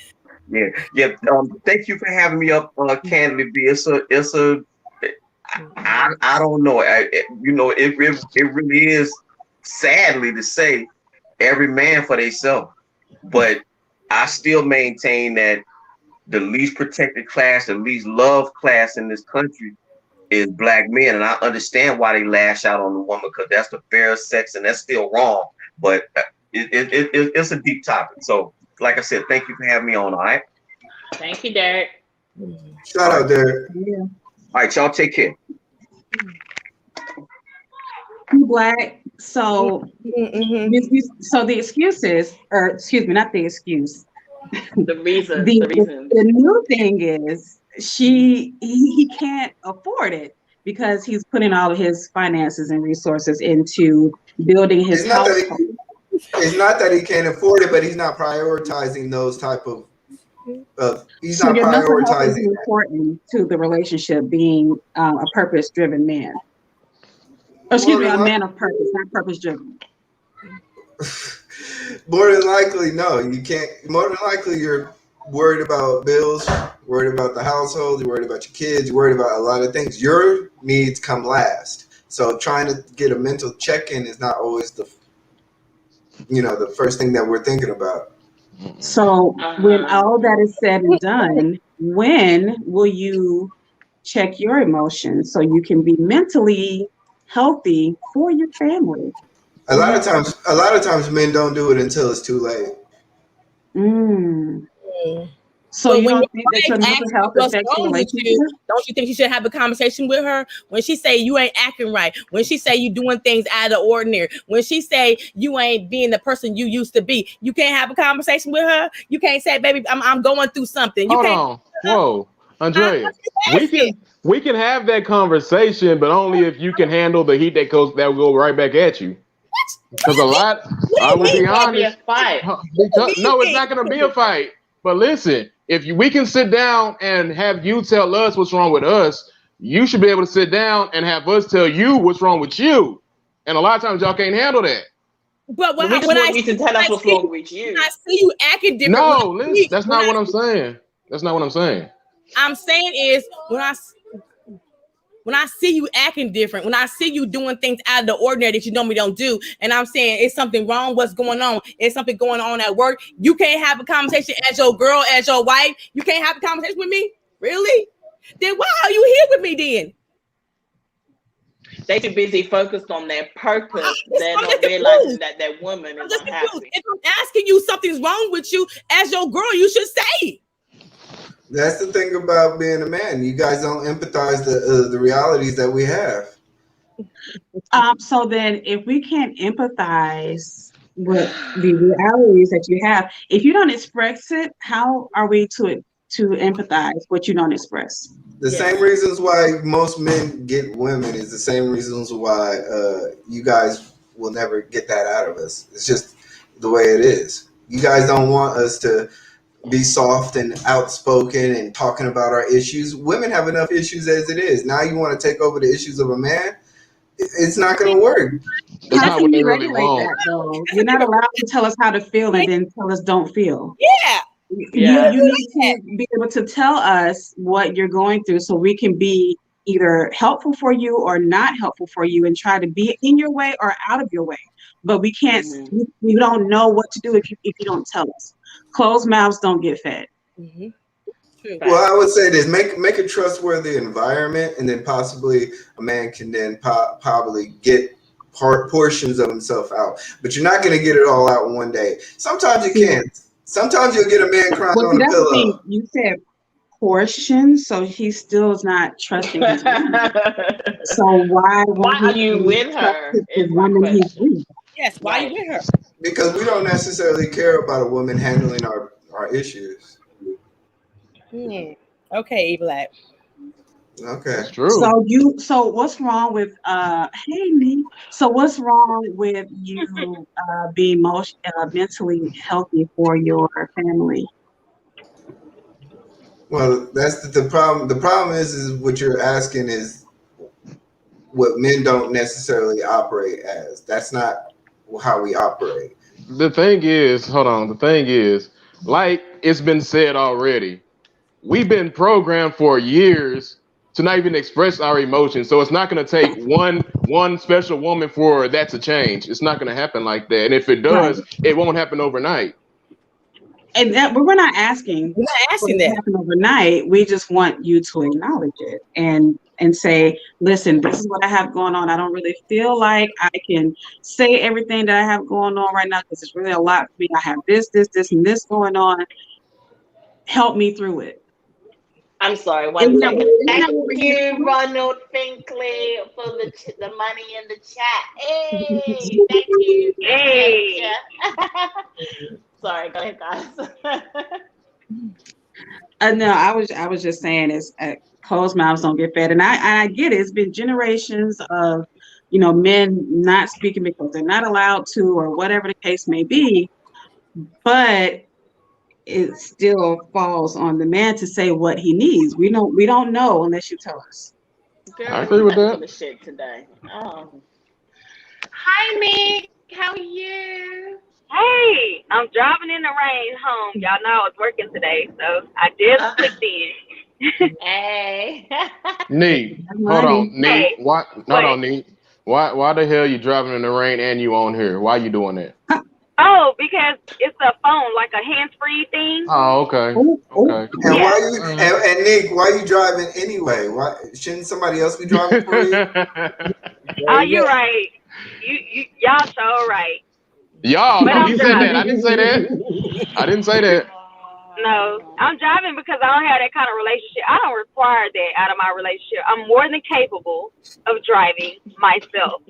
Thank you for having me up, Candidly Vee. I don't know. It really is, sadly to say, every man for themselves. But I still maintain that the least protected class, the least loved class in this country is Black men. And I understand why they lash out on the woman, because that's the fairest sex and that's still wrong. But it's a deep topic. So like I said, thank you for having me on. All right. Thank you, Derek. Shout out, Derek. Yeah. All right, y'all take care. Black. So, so the excuses, or excuse me, not the excuse. The reason. The new thing is he can't afford it because he's putting all of his finances and resources into building his household. It's not that he can't afford it, but he's not prioritizing those type of. He's not your mental health is prioritizing. Important to the relationship being a purpose-driven man. Or excuse me, a man of purpose, not purpose-driven. More than likely, no. You can't. More than likely, you're worried about bills, worried about the household, you're worried about your kids, you're worried about a lot of things. Your needs come last. So trying to get a mental check-in is not always the first thing that we're thinking about. So when all that is said and done, when will you check your emotions so you can be mentally healthy for your family. A lot of times men don't do it until it's too late. Mm. Mm. So you when don't your think that your wife mental asks you health what's affects your wrong with relationship? you, don't you think you should have a conversation with her? When she say you ain't acting right, when she say you doing things out of the ordinary, when she say you ain't being the person you used to be, you can't have a conversation with her. You can't say, baby, I'm going through something. You Hold can't. on. Whoa, Andrea. We can have that conversation, but only if you can handle the heat that will go right back at you. Because a lot, I will be It's gonna be a honest. fight. No, it's not going to be a fight. But listen, if we can sit down and have you tell us what's wrong with us, you should be able to sit down and have us tell you what's wrong with you. And a lot of times y'all can't handle that. But We just want you to tell us what's wrong with you. When I see you acting different. No, listen, that's not what I'm saying. That's not what I'm saying. I'm saying is when I see you acting different, when I see you doing things out of the ordinary that you normally don't do, and I'm saying it's something wrong, what's going on? It's something going on at work. You can't have a conversation as your girl, as your wife. You can't have a conversation with me? Really? Then why are you here with me then? They too busy focused on their purpose. They're not realizing that their woman is unhappy. If I'm asking you something's wrong with you as your girl, you should say. That's the thing about being a man. You guys don't empathize the realities that we have. So then, if we can't empathize with the realities that you have, if you don't express it, how are we to empathize what you don't express? The same reasons why most men get women is the same reasons why you guys will never get that out of us. It's just the way it is. You guys don't want us to be soft and outspoken and talking about our issues. Women have enough issues as it is. Now you want to take over the issues of a man? It's not going to work. That's how not can what they you really regulate want. that, though? You're not allowed to tell us how to feel and then tell us don't feel. Yeah. You need to be able to tell us what you're going through so we can be either helpful for you or not helpful for you and try to be in your way or out of your way. But we can't, we don't know what to do if you don't tell us. Closed mouths don't get fed. Mm-hmm. Well, I would say this: make a trustworthy environment, and then possibly a man can then probably get portions of himself out. But you're not going to get it all out in one day. Sometimes you can. Sometimes you'll get a man crying on the pillow. You said portions, so he still is not trusting his woman. So why are you with her? His woman he's with? Yes, why are you with her? Because we don't necessarily care about a woman handling our issues. Okay, Black. Okay. That's true. So what's wrong with hey me? So what's wrong with you being mentally healthy for your family? Well, that's the problem. The problem is what you're asking is what men don't necessarily operate as. That's not how we operate. The thing is, hold on. The thing is, like it's been said already, we've been programmed for years to not even express our emotions. So it's not going to take one special woman for that to change. It's not going to happen like that. And if it does, it won't happen overnight. And but we're not asking. We're not asking that to happen overnight. We just want you to acknowledge it and say, listen, this is what I have going on. I don't really feel like I can say everything that I have going on right now because it's really a lot for me. I have this, and this going on. Help me through it. I'm sorry, one second. Thank you, Ronald Finkley, for the money in the chat. Hey, thank you. Hey. Sorry, go ahead, guys. No, I was just saying is closed mouths don't get fed, and I get it. It's been generations of men not speaking because they're not allowed to or whatever the case may be, but it still falls on the man to say what he needs. We don't know unless you tell us. Girl, I agree with that. The shit today. Oh. Hi, Nick. How are you? Hey, I'm driving in the rain home. Y'all know I was working today, so I just clicked in. Hey. Neat. Hold on, Neat. Why? Hold on, Neat. Why the hell you driving in the rain and you on here? Why you doing that? Oh, because it's a phone, like a hands-free thing. Oh, okay. Okay. And why you and Nick, why you driving anyway? Why shouldn't somebody else be driving for you? Oh, you're right. Y'all so right. Y'all, But no, I'm you said that. I driving. didn't say that. I didn't say that. No, I'm driving because I don't have that kind of relationship. I don't require that out of my relationship. I'm more than capable of driving myself.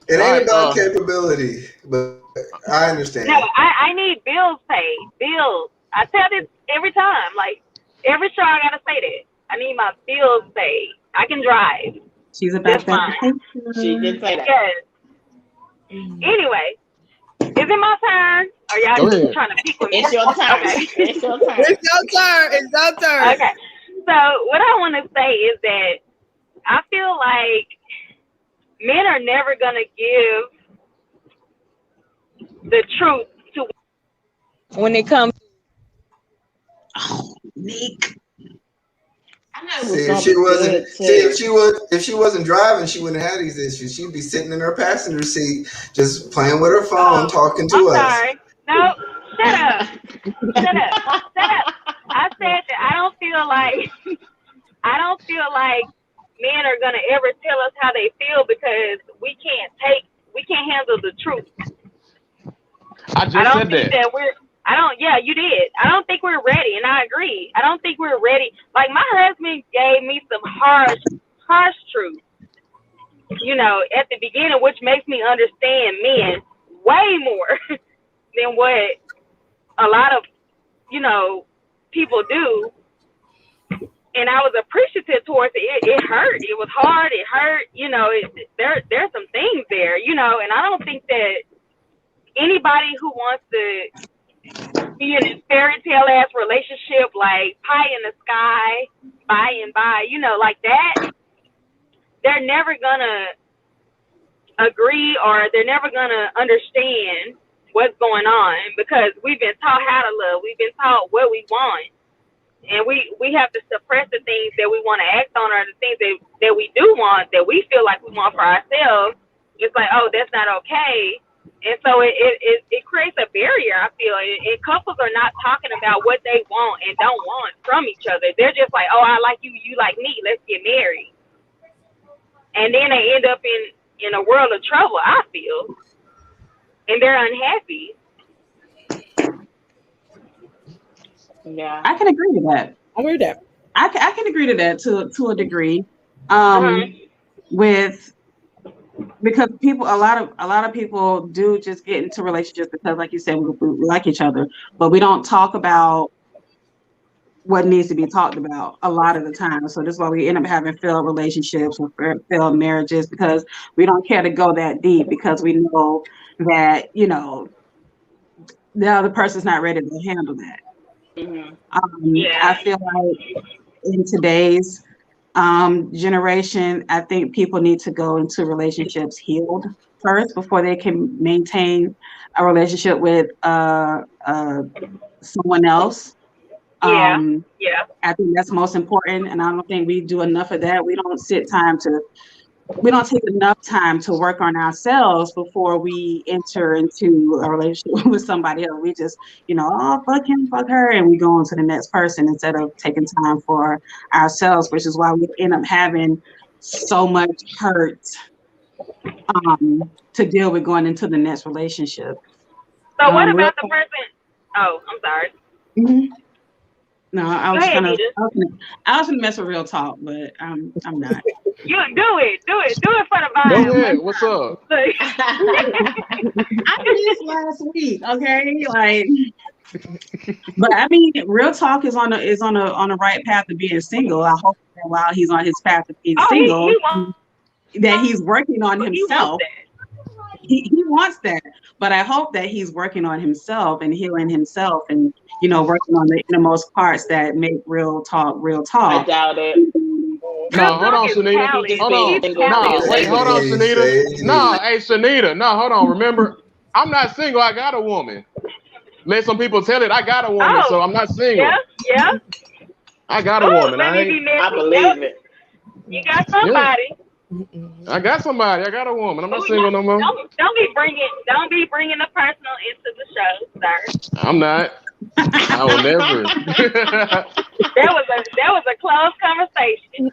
It ain't All about right, capability, but I understand. No, I need bills paid. Bills. I tell this every time. Like, every show I got to say that. I need my bills paid. I can drive. She's about That's that. fine. She did say that. Yes. Anyway, is it my turn? Or y'all Go just ahead. trying to pick with me? It's your turn. Okay. It's your turn. It's your turn. It's your turn. Okay. So what I want to say is that I feel like men are never gonna give the truth to When it comes, Oh, Nick. I know it was See, if gonna she be wasn't, good if she wasn't driving, she wouldn't have had these issues. She'd be sitting in her passenger seat, just playing with her phone, talking to I'm us. sorry. No, shut up. Shut up. Shut up. I said that I don't feel like men are gonna ever tell us how they feel because we can't handle the truth. I just said that. Yeah, you did. I don't think we're ready, and I agree. I don't think we're ready. Like, my husband gave me some harsh truth, at the beginning, which makes me understand men way more than what a lot of, people do. And I was appreciative towards it. It hurt. It was hard. It hurt. There's some things there, and I don't think that anybody who wants to be in a fairy tale ass relationship, like pie in the sky, by and by, like that, they're never gonna agree or they're never gonna understand what's going on because we've been taught how to love. We've been taught what we want. And we have to suppress the things that we want to act on or the things that we do want, that we feel like we want for ourselves. It's like, oh, that's not okay. And so it creates a barrier, I feel. And couples are not talking about what they want and don't want from each other. They're just like, oh, I like you, you like me, let's get married. And then they end up in a world of trouble, I feel. And they're unhappy. Yeah, I can agree to that. I heard that. I can agree to that to a degree. Because a lot of people do just get into relationships because, like you said, we like each other, but we don't talk about what needs to be talked about a lot of the time. So that's why we end up having failed relationships or failed marriages, because we don't care to go that deep because we know that, the other person's not ready to handle that. mm-hmm. I feel like in today's generation, I think people need to go into relationships healed first before they can maintain a relationship with someone else. Yeah. I think that's most important, and I don't think we do enough of that. We don't take enough time to work on ourselves before we enter into a relationship with somebody else. We just, oh, fuck him, fuck her, and we go on to the next person instead of taking time for ourselves, which is why we end up having so much hurt to deal with going into the next relationship. So what about the person? Oh, I'm sorry. Mm-hmm. No, I was going to mess with real talk, but I'm not. You do it for the vibe. Go ahead. What's up? I did this last week, okay? But I mean, real talk is on the right path of being single. I hope that while he's on his path of being single, that he's working on himself. He wants that, but I hope that he's working on himself and healing himself, and working on the innermost parts that make real talk. I doubt it. No, hold on, Shanita. Hold on. No, wait, hold on, Shanita. No, hey, Shanita. No, hold on. Remember, I'm not single. I got a woman. Let some people tell it. I got a woman, so I'm not single. Yeah. I got a woman. I believe it. You got somebody. Yeah. I got somebody. I got a woman. I'm not single no more. Don't be bringing the personal into the show, sir. I'm not. I will never. That was a close conversation.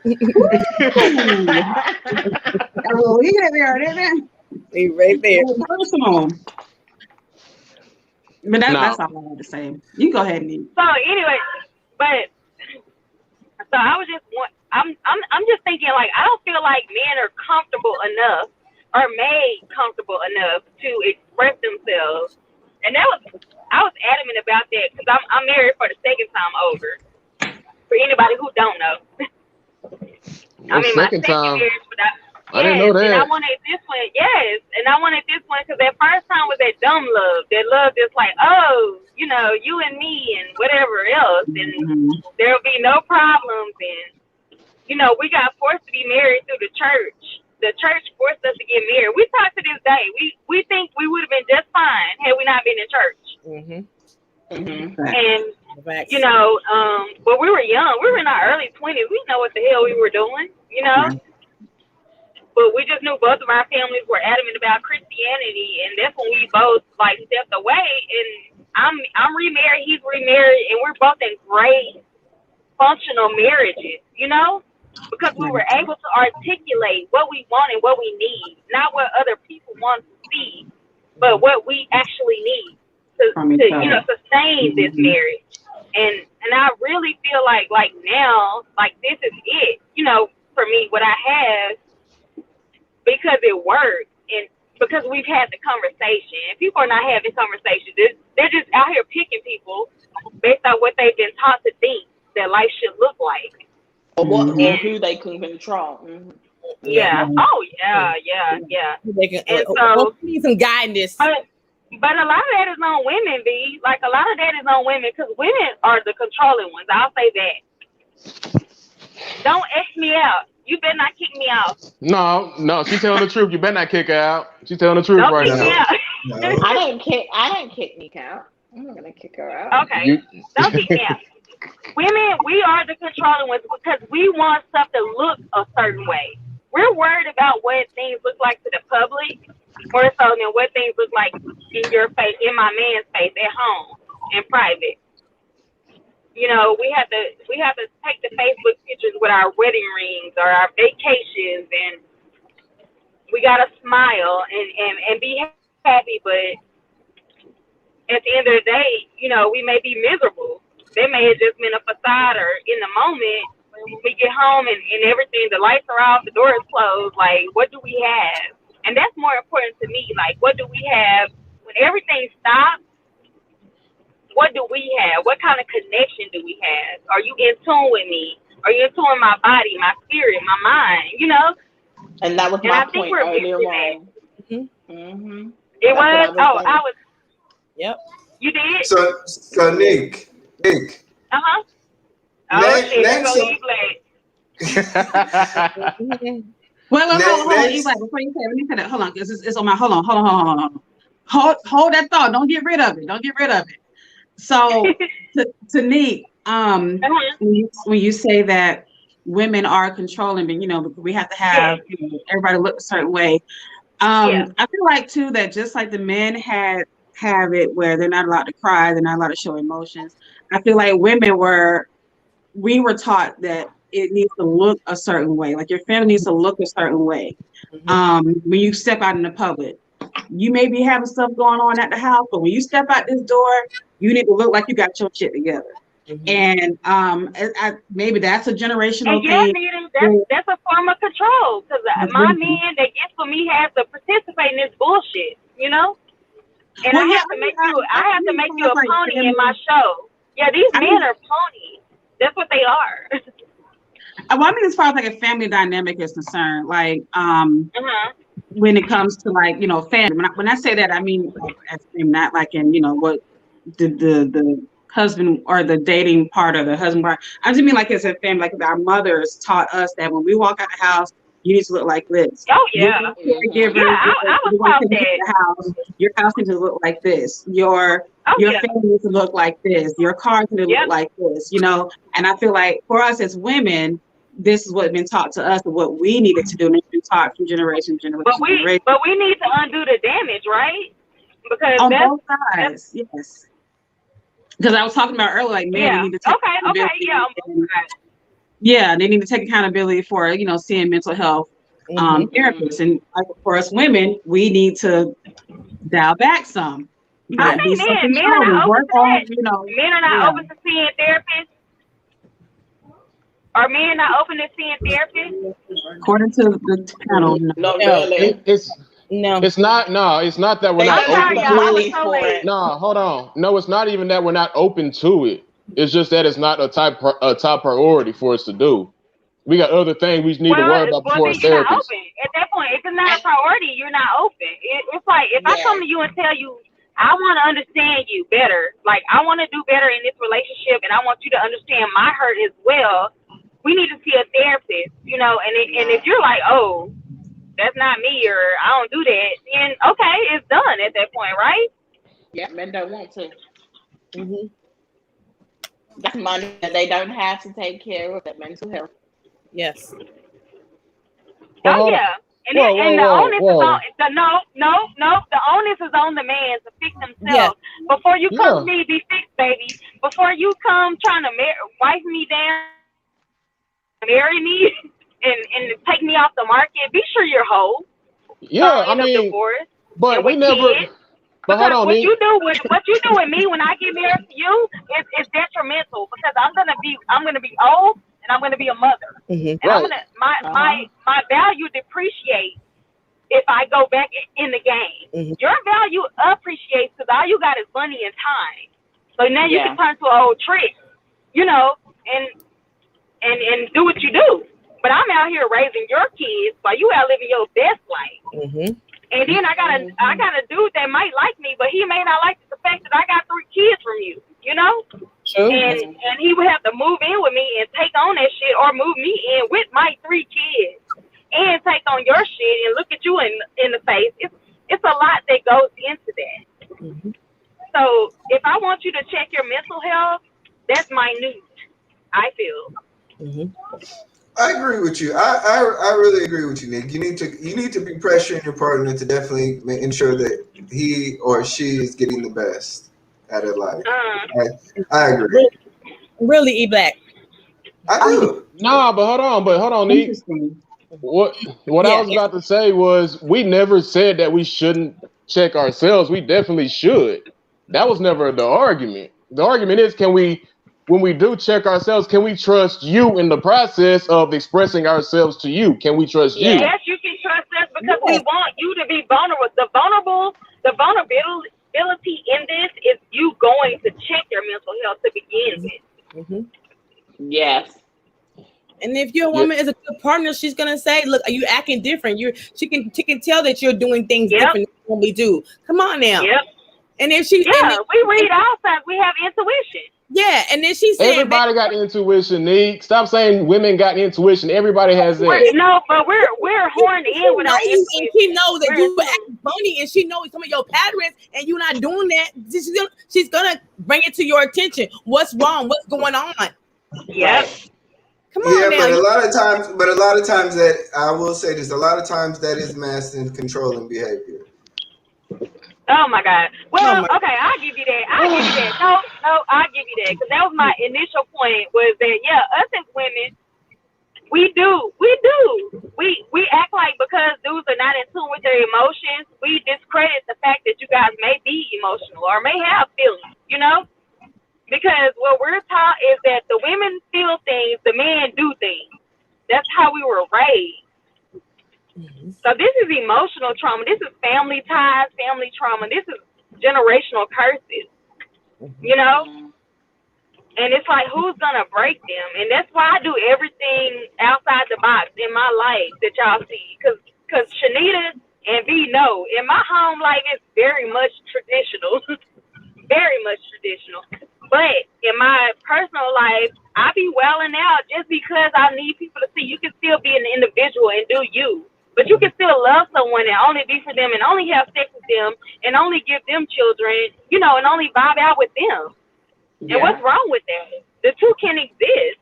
Oh, he Right there. personal. But that's No. all I have to say. You go ahead and eat. So anyway, but so I was just I'm just thinking, like, I don't feel like men are comfortable enough or made comfortable enough to express themselves. And I was adamant about that because I'm married for the second time over. For anybody who don't know, I'm in my second marriage, but I didn't know that. And I wanted this one, because that first time was that dumb love. That love that's like, oh, you know, you and me and whatever else, and there'll be no problems. And, you know, we got forced to be married through the church. The church forced us to get married. We talk to this day. We think we would have been just fine had we not been in church. And, you know, but we were young. We were in our early 20s. We didn't know what the hell we were doing, you know? But we just knew both of our families were adamant about Christianity, and that's when we both like stepped away. And I'm remarried, he's remarried, and we're both in great functional marriages, you know, because we were able to articulate what we want and what we need, not what other people want to see, but what we actually need to you know, sustain this marriage. And I really feel like now, like, this is it, you know, for me, what I have. Because it works, and because we've had the conversation. And people are not having conversations. They're just out here picking people based on what they've been taught to think that life should look like. Or who they can control. Yeah. Oh, yeah. And so, need some guidance. But a lot of that is on women, Vee. Like, a lot of that is on women, because women are the controlling ones. I'll say that. Don't X me out. You better not kick me out. No, she's telling the truth. You better not kick her out. She's telling the truth right now. No. I didn't kick Nick out. I'm not gonna kick her out. Okay. Don't kick me out. Women, we are the controlling ones because we want stuff to look a certain way. We're worried about what things look like to the public more so than what things look like in your face, in my man's face, at home, in private. You know, we have to take the Facebook pictures with our wedding rings or our vacations, and we gotta smile and be happy. But at the end of the day, you know, we may be miserable. They may have just been a facade, or in the moment when we get home and everything, the lights are off, the door is closed. Like, what do we have? And that's more important to me. Like, what do we have when everything stops? What do we have? What kind of connection do we have? Are you in tune with me? Are you in tune with my body, my spirit, my mind? You know? And that was my point earlier on. It was? I was. Yep. You did? So Nick. Uh-huh. Oh, shit. Wait, hold on, Eli, before you say that, hold on, because it's on my, hold on. Hold that thought. Don't get rid of it. So, to Nick, when you say that women are controlling, but you know, we have to have everybody look a certain way. I feel like too that just like the men have it where they're not allowed to cry, they're not allowed to show emotions. I feel like we were taught that it needs to look a certain way, like your family needs to look a certain way. When you step out in the public, you may be having stuff going on at the house, but when you step out this door, you need to look like you got your shit together. And maybe that's a generational thing. That's a form of control, because my man that gets for me has to participate in this bullshit, you know. And I have to make you a pony in my show. Yeah, these men are ponies. That's what they are. Well, I mean, as far as like a family dynamic is concerned, like when it comes to like, you know, family. When I say that, I mean not like in, you know, what the husband or the dating part of the husband part. I just mean like as a family, like our mothers taught us that when we walk out the house, you need to look like this. Oh yeah. I was taught that. Your house needs to look like this. Your family needs to look like this. Your cars need to look like this. You know, and I feel like for us as women, this is what's been taught to us and what we needed to do, and it's been taught from generation to generation. But we need to undo the damage, right? Because on both sides, yes. because I was talking about earlier, like, man, they need to take accountability. Yeah. They need to take accountability for, you know, seeing mental health therapists. And like, for us women, we need to dial back some. I think men are not open to that. You know, men are not open to seeing therapists. Are men not open to seeing therapists? According to the panel, not really. It's not. No, it's not that we're not open to it. No, hold on. No, it's not even that we're not open to it. It's just that it's not a top priority for us to do. We got other things we need to worry about before a therapist. Not open. At that point, if it's not a priority, you're not open. It's like if I come to you and tell you, I want to understand you better. Like, I want to do better in this relationship, and I want you to understand my hurt as well. We need to see a therapist, you know. And if you're like, oh, that's not me, or I don't do that, then okay, it's done at that point, right? Yeah, men don't want to. That's money that they don't have to take care of their mental health. Yes. Oh yeah. And the onus is on the onus is on the man to fix himself. Before you come to me, be fixed, baby. Before you come trying to wife me down, marry me, and take me off the market, be sure you're whole. Yeah, I mean, divorce, but we never. Kids. But hold on, what you do with me when I get married to you is detrimental, because I'm gonna be old and I'm gonna be a mother, and I'm gonna my value depreciates if I go back in the game. Your value appreciates because all you got is money and time. So now you can turn to an old trick, you know, and do what you do. But I'm out here raising your kids while you out living your best life. And then I got a dude that might like me, but he may not like the fact that I got 3 kids from you, you know? True. And he would have to move in with me and take on that shit, or move me in with my 3 kids and take on your shit and look at you in the face. It's a lot that goes into that. So if I want you to check your mental health, that's minute, I feel. I agree with you. I really agree with you, Nick. You need to be pressuring your partner to definitely ensure that he or she is getting the best out of life. I agree. Really, E-Black. I do. Nah, but hold on, Nick. What I was about to say was, we never said that we shouldn't check ourselves. We definitely should. That was never the argument. The argument is, when we do check ourselves, can we trust you in the process of expressing ourselves to you? Can we trust you? Yes, you can trust us, because we want you to be vulnerable. The vulnerability in this is you going to check your mental health to begin with. Yes. And if your woman is a good partner, she's gonna say, "Look, are you acting different? She can tell that you're doing things different than we do. Come on now." And if she, we read all sides. We have intuition. Yeah, and then she said, everybody got intuition, Nick. Stop saying women got intuition. Everybody has that. No, but we're horned in with our intuition. She knows that you act funny, and she knows some of your patterns, and you're not doing that. She's gonna bring it to your attention. What's wrong? What's going on? Yes. Come on now. But a lot of times that, I will say this, a lot of times that is masked and controlling behavior. Oh my God. Well, okay, I'll give you that. No, I'll give you that, because that was my initial point, was that us as women, we act like, because dudes are not in tune with their emotions, we discredit the fact that you guys may be emotional or may have feelings, you know? Because what we're taught is that the women feel things, the men do things. That's how we were raised. So this is emotional trauma. This is family ties, family trauma. This is generational curses, you know? And it's like, who's going to break them? And that's why I do everything outside the box in my life that y'all see. Because Shanita and Vee know, in my home life, it's very much traditional. Very much traditional. But in my personal life, I be wilding out just because I need people to see you can still be an individual and do you. But you can still love someone and only be for them and only have sex with them and only give them children, you know, and only vibe out with them. And what's wrong with that? The two can exist.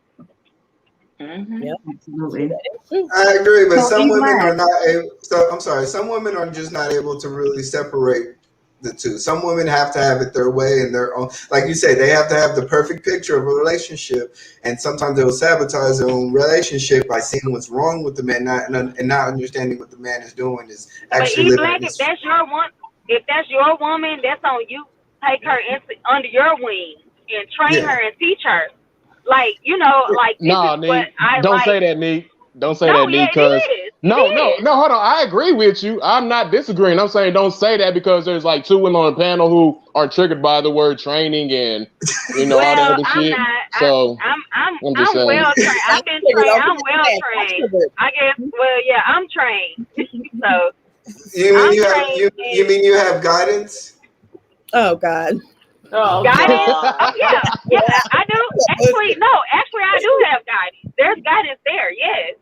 Yep, absolutely. I agree, but some women are not able. So I'm sorry, some women are just not able to really separate the two. Some women have to have it their way and their own. Like you say, they have to have the perfect picture of a relationship, and sometimes they will sabotage their own relationship by seeing what's wrong with the man, and not understanding what the man is doing is actually living. Black, if that's your woman, that's on you. Take her under your wing and train her and teach her. Like, you know, like this nah, is what I don't like. say that, Neek. Don't say that, Neek, because no, hold on. I agree with you. I'm not disagreeing. I'm saying don't say that because there's like two women on the panel who are triggered by the word training and all that other shit. So I'm just saying. Well trained. I've been trained. I'm well trained. I guess. Well, yeah, I'm trained. So you mean you have guidance? Oh God. Oh, guidance? God. Oh, yeah, I do. Actually, I do have guidance. There's guidance there. Yes.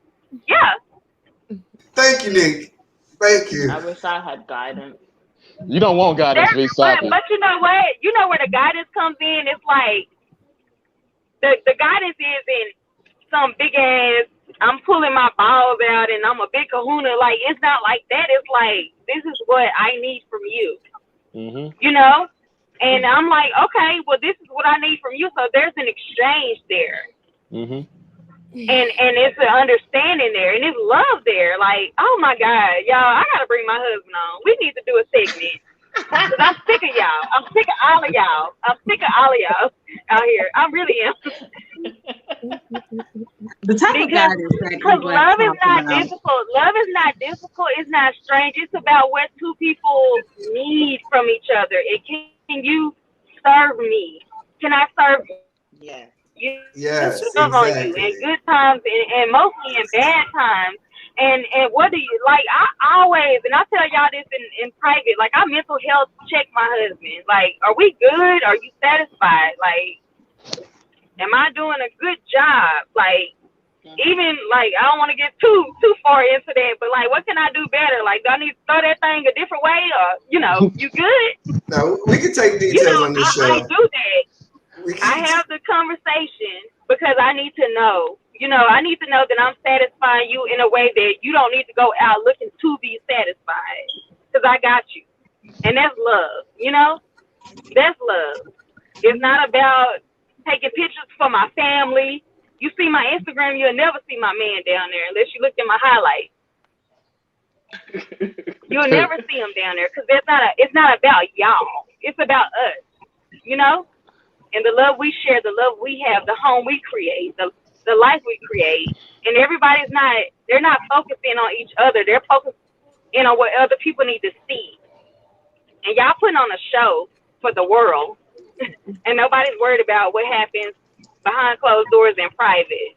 Yeah. Thank you, Nick. Thank you. I wish I had guidance. You don't want guidance, Vee. But you know what? You know where the guidance comes in? It's like the guidance is in some big ass, I'm pulling my balls out and I'm a big kahuna. Like, it's not like that. It's like, this is what I need from you. Mm-hmm. You know? And I'm like, okay, well, this is what I need from you. So there's an exchange there. Mm-hmm. And it's an understanding there. And it's love there. Like, oh, my God. Y'all, I got to bring my husband on. We need to do a segment. Because I'm sick of y'all. I'm sick of all of y'all. I'm sick of all of y'all out here. I really am. The type of guidance that because love is not difficult. Love is not difficult. It's not strange. It's about what two people need from each other. Can you serve me? Can I serve you? Yeah. Yes, love on exactly. you in good times and mostly in bad times. And what do you like? I always, and I tell y'all this in private, like I mental health check my husband. Like, are we good? Are you satisfied? Like, am I doing a good job? Like, even like I don't want to get too far into that, but like, what can I do better? Like, do I need to throw that thing a different way, or you good? No, we can take details on this show. I do that. I have the conversation because I need to know. I need to know that I'm satisfying you in a way that you don't need to go out looking to be satisfied. Because I got you. And that's love, That's love. It's not about taking pictures for my family. You see my Instagram, you'll never see my man down there unless you look at my highlights. You'll never see him down there because it's not about y'all. It's about us, And the love we share, the love we have, the home we create, the life we create. And they're not focusing on each other. They're focusing on what other people need to see. And y'all putting on a show for the world. And nobody's worried about what happens behind closed doors in private.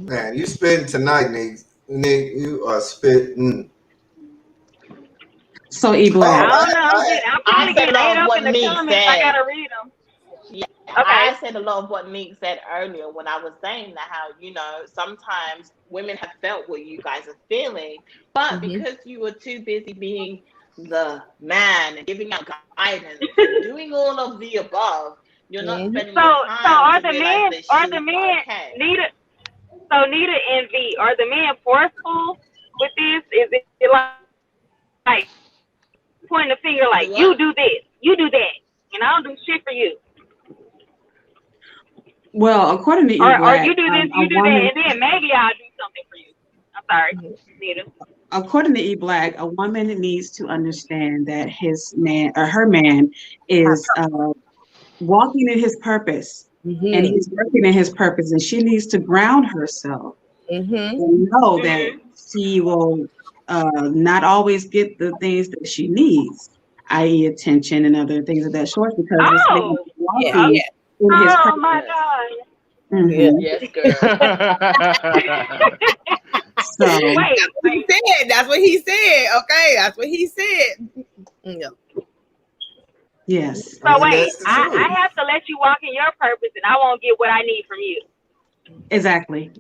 Man, you spitting tonight, Nick. Nick, you are spitting. So, E-Black. I don't know. I'm probably getting ate up in the comments. I got to read them. Yeah, okay. I said a lot of what Meek said earlier when I was saying that how, sometimes women have felt what you guys are feeling, but because you were too busy being the man and giving out guidance and doing all of the above, you're not spending the time. So are the men Nita and Vee, are the men forceful with this? Is it like pointing the finger like, you do this, you do that, and I don't do shit for you? Well, according to E-Black, or you do this, you do that, and then maybe I'll do something for you. I'm sorry, Nita. According to E-Black, a woman needs to understand that his man or her man is walking in his purpose, and he's working in his purpose, and she needs to ground herself and know that she will not always get the things that she needs, i.e. attention and other things of that sort, because this man is walking in his purpose. My God. Yes, girl. So that's what he said. Okay, that's what he said. Yeah. Yes. So wait, I have to let you walk in your purpose, and I won't get what I need from you. Exactly.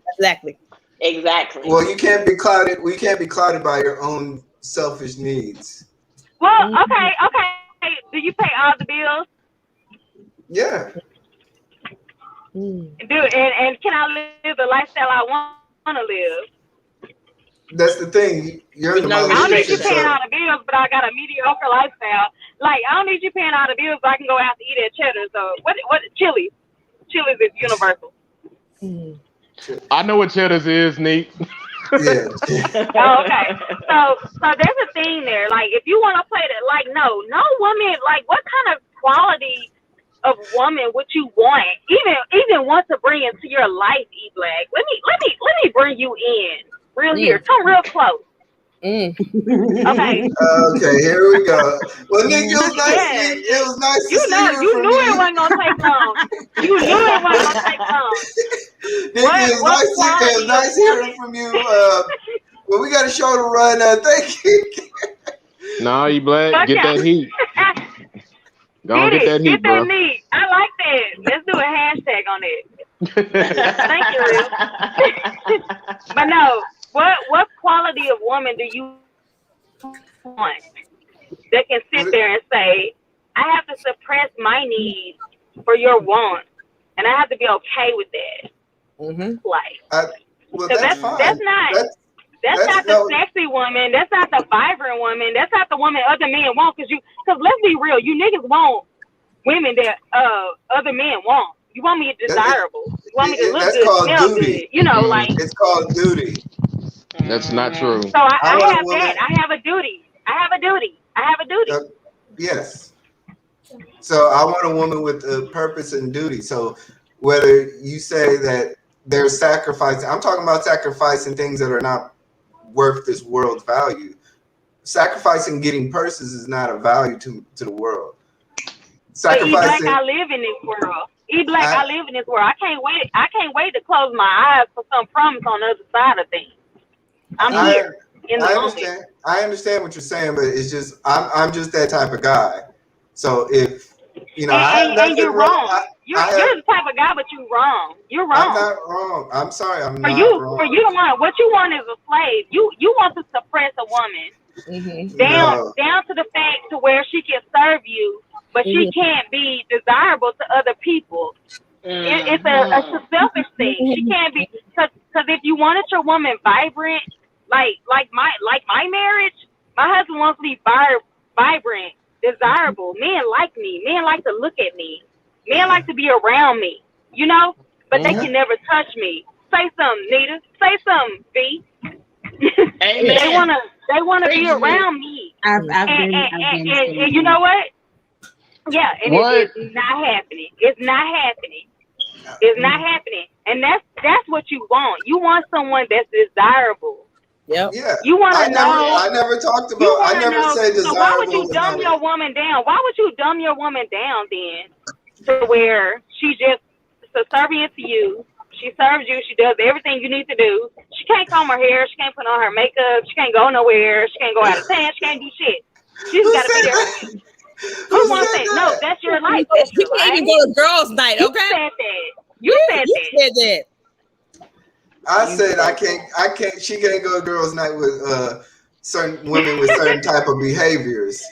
Well, you can't be clouded. We can't be clouded by your own selfish needs. Well, okay. Do you pay all the bills? Yeah. And can I live the lifestyle I want to live? That's the thing. You're in the No I don't need you mothership. paying all the bills, but I got a mediocre lifestyle. Like, I don't need you paying all the bills, but I can go out to eat at Cheddar. So, what Chili's? Chili's is universal. I know what Cheddar's is, Neat. Yeah. Oh, okay. So there's a thing there. Like, if you want to play that, like, no woman, like, what kind of quality of woman would you want? Even want to bring into your life, E Black. Let me bring you in real here. Come real close. Okay. Okay, here we go. Well, Nick, it was nice. Yeah. It was nice to You see know, you. you knew it wasn't gonna take long. You knew it wasn't gonna take long. Nick, it was nice hearing from you. Well, we got a show to run. Thank you. Nah, E Black, get that heat. Go on, get that heat, Get bro. that heat. I like that. Let's do a hashtag on it. Thank you, Ruth. But no, what quality of woman do you want that can sit there and say, I have to suppress my needs for your want, and I have to be okay with that? Mm-hmm. Like, well, that's fine. That's not the sexy woman. That's not the vibrant woman. That's not the woman other men want. Because let's be real, you niggas want women that other men want. You want me desirable. You want me to look good, smell good. You know, like, it's called duty. That's not true. So I have that. I have a duty. Yes. So I want a woman with a purpose and duty. So whether you say that they're sacrificing, I'm talking about sacrificing things that are not worth this world's value. Sacrificing getting purses is not a value to the world. Sacrificing. But E Black, I live in this world. E Black, I live in this world. I can't wait to close my eyes for some promise on the other side of things. I'm here in the moment. I understand what you're saying, but it's just I'm just that type of guy. So if you know, and you're wrong. You're the type of guy, but you're wrong. You're wrong. I'm not wrong. I'm sorry. I'm not wrong. For you, what you want is a slave. You want to suppress a woman down to the fact to where she can serve you, but she can't be desirable to other people. It's a selfish thing. She can't be, because if you wanted your woman vibrant, like my marriage, my husband wants to be vibrant, desirable. Men like me. Men like to look at me. Men like to be around me. You know, but they can never touch me. Say something, Nita. Say something, Vee. Amen. They wanna be around me. And you know what? Yeah, and it's not happening. It's not happening. It's not happening. And that's what you want. You want someone that's desirable. Yep. Yeah. You want to know. I never talked about. I never said desirable. So why would you dumb your woman down? Why would you dumb your woman down then to where she just subservient to you? She serves you. She does everything you need to do. She can't comb her hair. She can't put on her makeup. She can't go nowhere. She can't go out of town. She can't do shit. She just got to be there with you. Who wants that? No, that's your life. You can't even go to girls' night, okay? You said that. You said that. I said I can't. She can't go to girls' night with certain women with certain type of behaviors.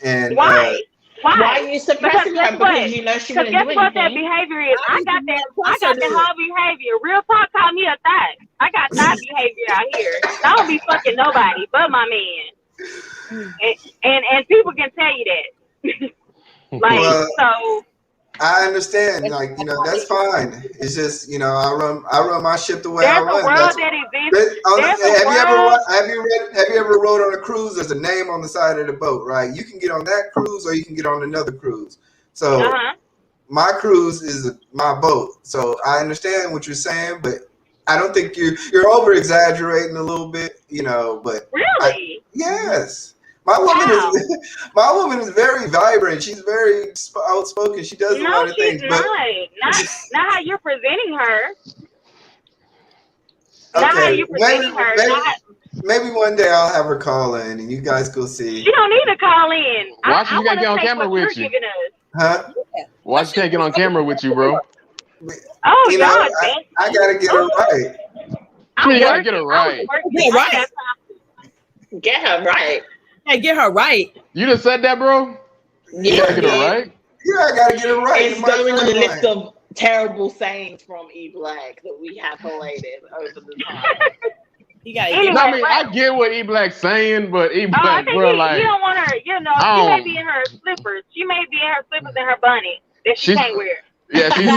And why? Why are you suppressing her? Because you know she wouldn't do anything. Guess what that behavior is? I got that whole behavior. Real talk, call me a thot. I got thot behavior out here. I don't be fucking nobody but my man. And people can tell you that. So I understand, like, you know, that's fine. It's just, you know, I run my ship the way I run. There's a world that exists. Have you ever rode on a cruise? There's a name on the side of the boat, right? You can get on that cruise or you can get on another cruise. So my cruise is my boat. So I understand what you're saying, but I don't think you're over exaggerating a little bit, you know, but really? Yes. My woman is very vibrant. She's very outspoken. She does a lot of things. No, she's not how you're presenting her. Okay. Not how you're presenting her. Maybe one day I'll have her call in and you guys go see. She don't need to call in. Why she can't get on camera with you? Huh? Why she can't get on camera with you, bro? Oh, you God. I gotta get her right. You gotta get her right. Get her right. Hey, get her right. You just said that, bro? You gotta get her right? Yeah, I gotta get her right. It's going on the list of terrible sayings from E Black that we have collated over the time. He got Anyway, No, I mean, I get what E Black's saying, but E I Black, think bro, he like, don't want her. You know, she may be in her slippers. She may be in her slippers and her bunny that she she's can't wear. yeah, he's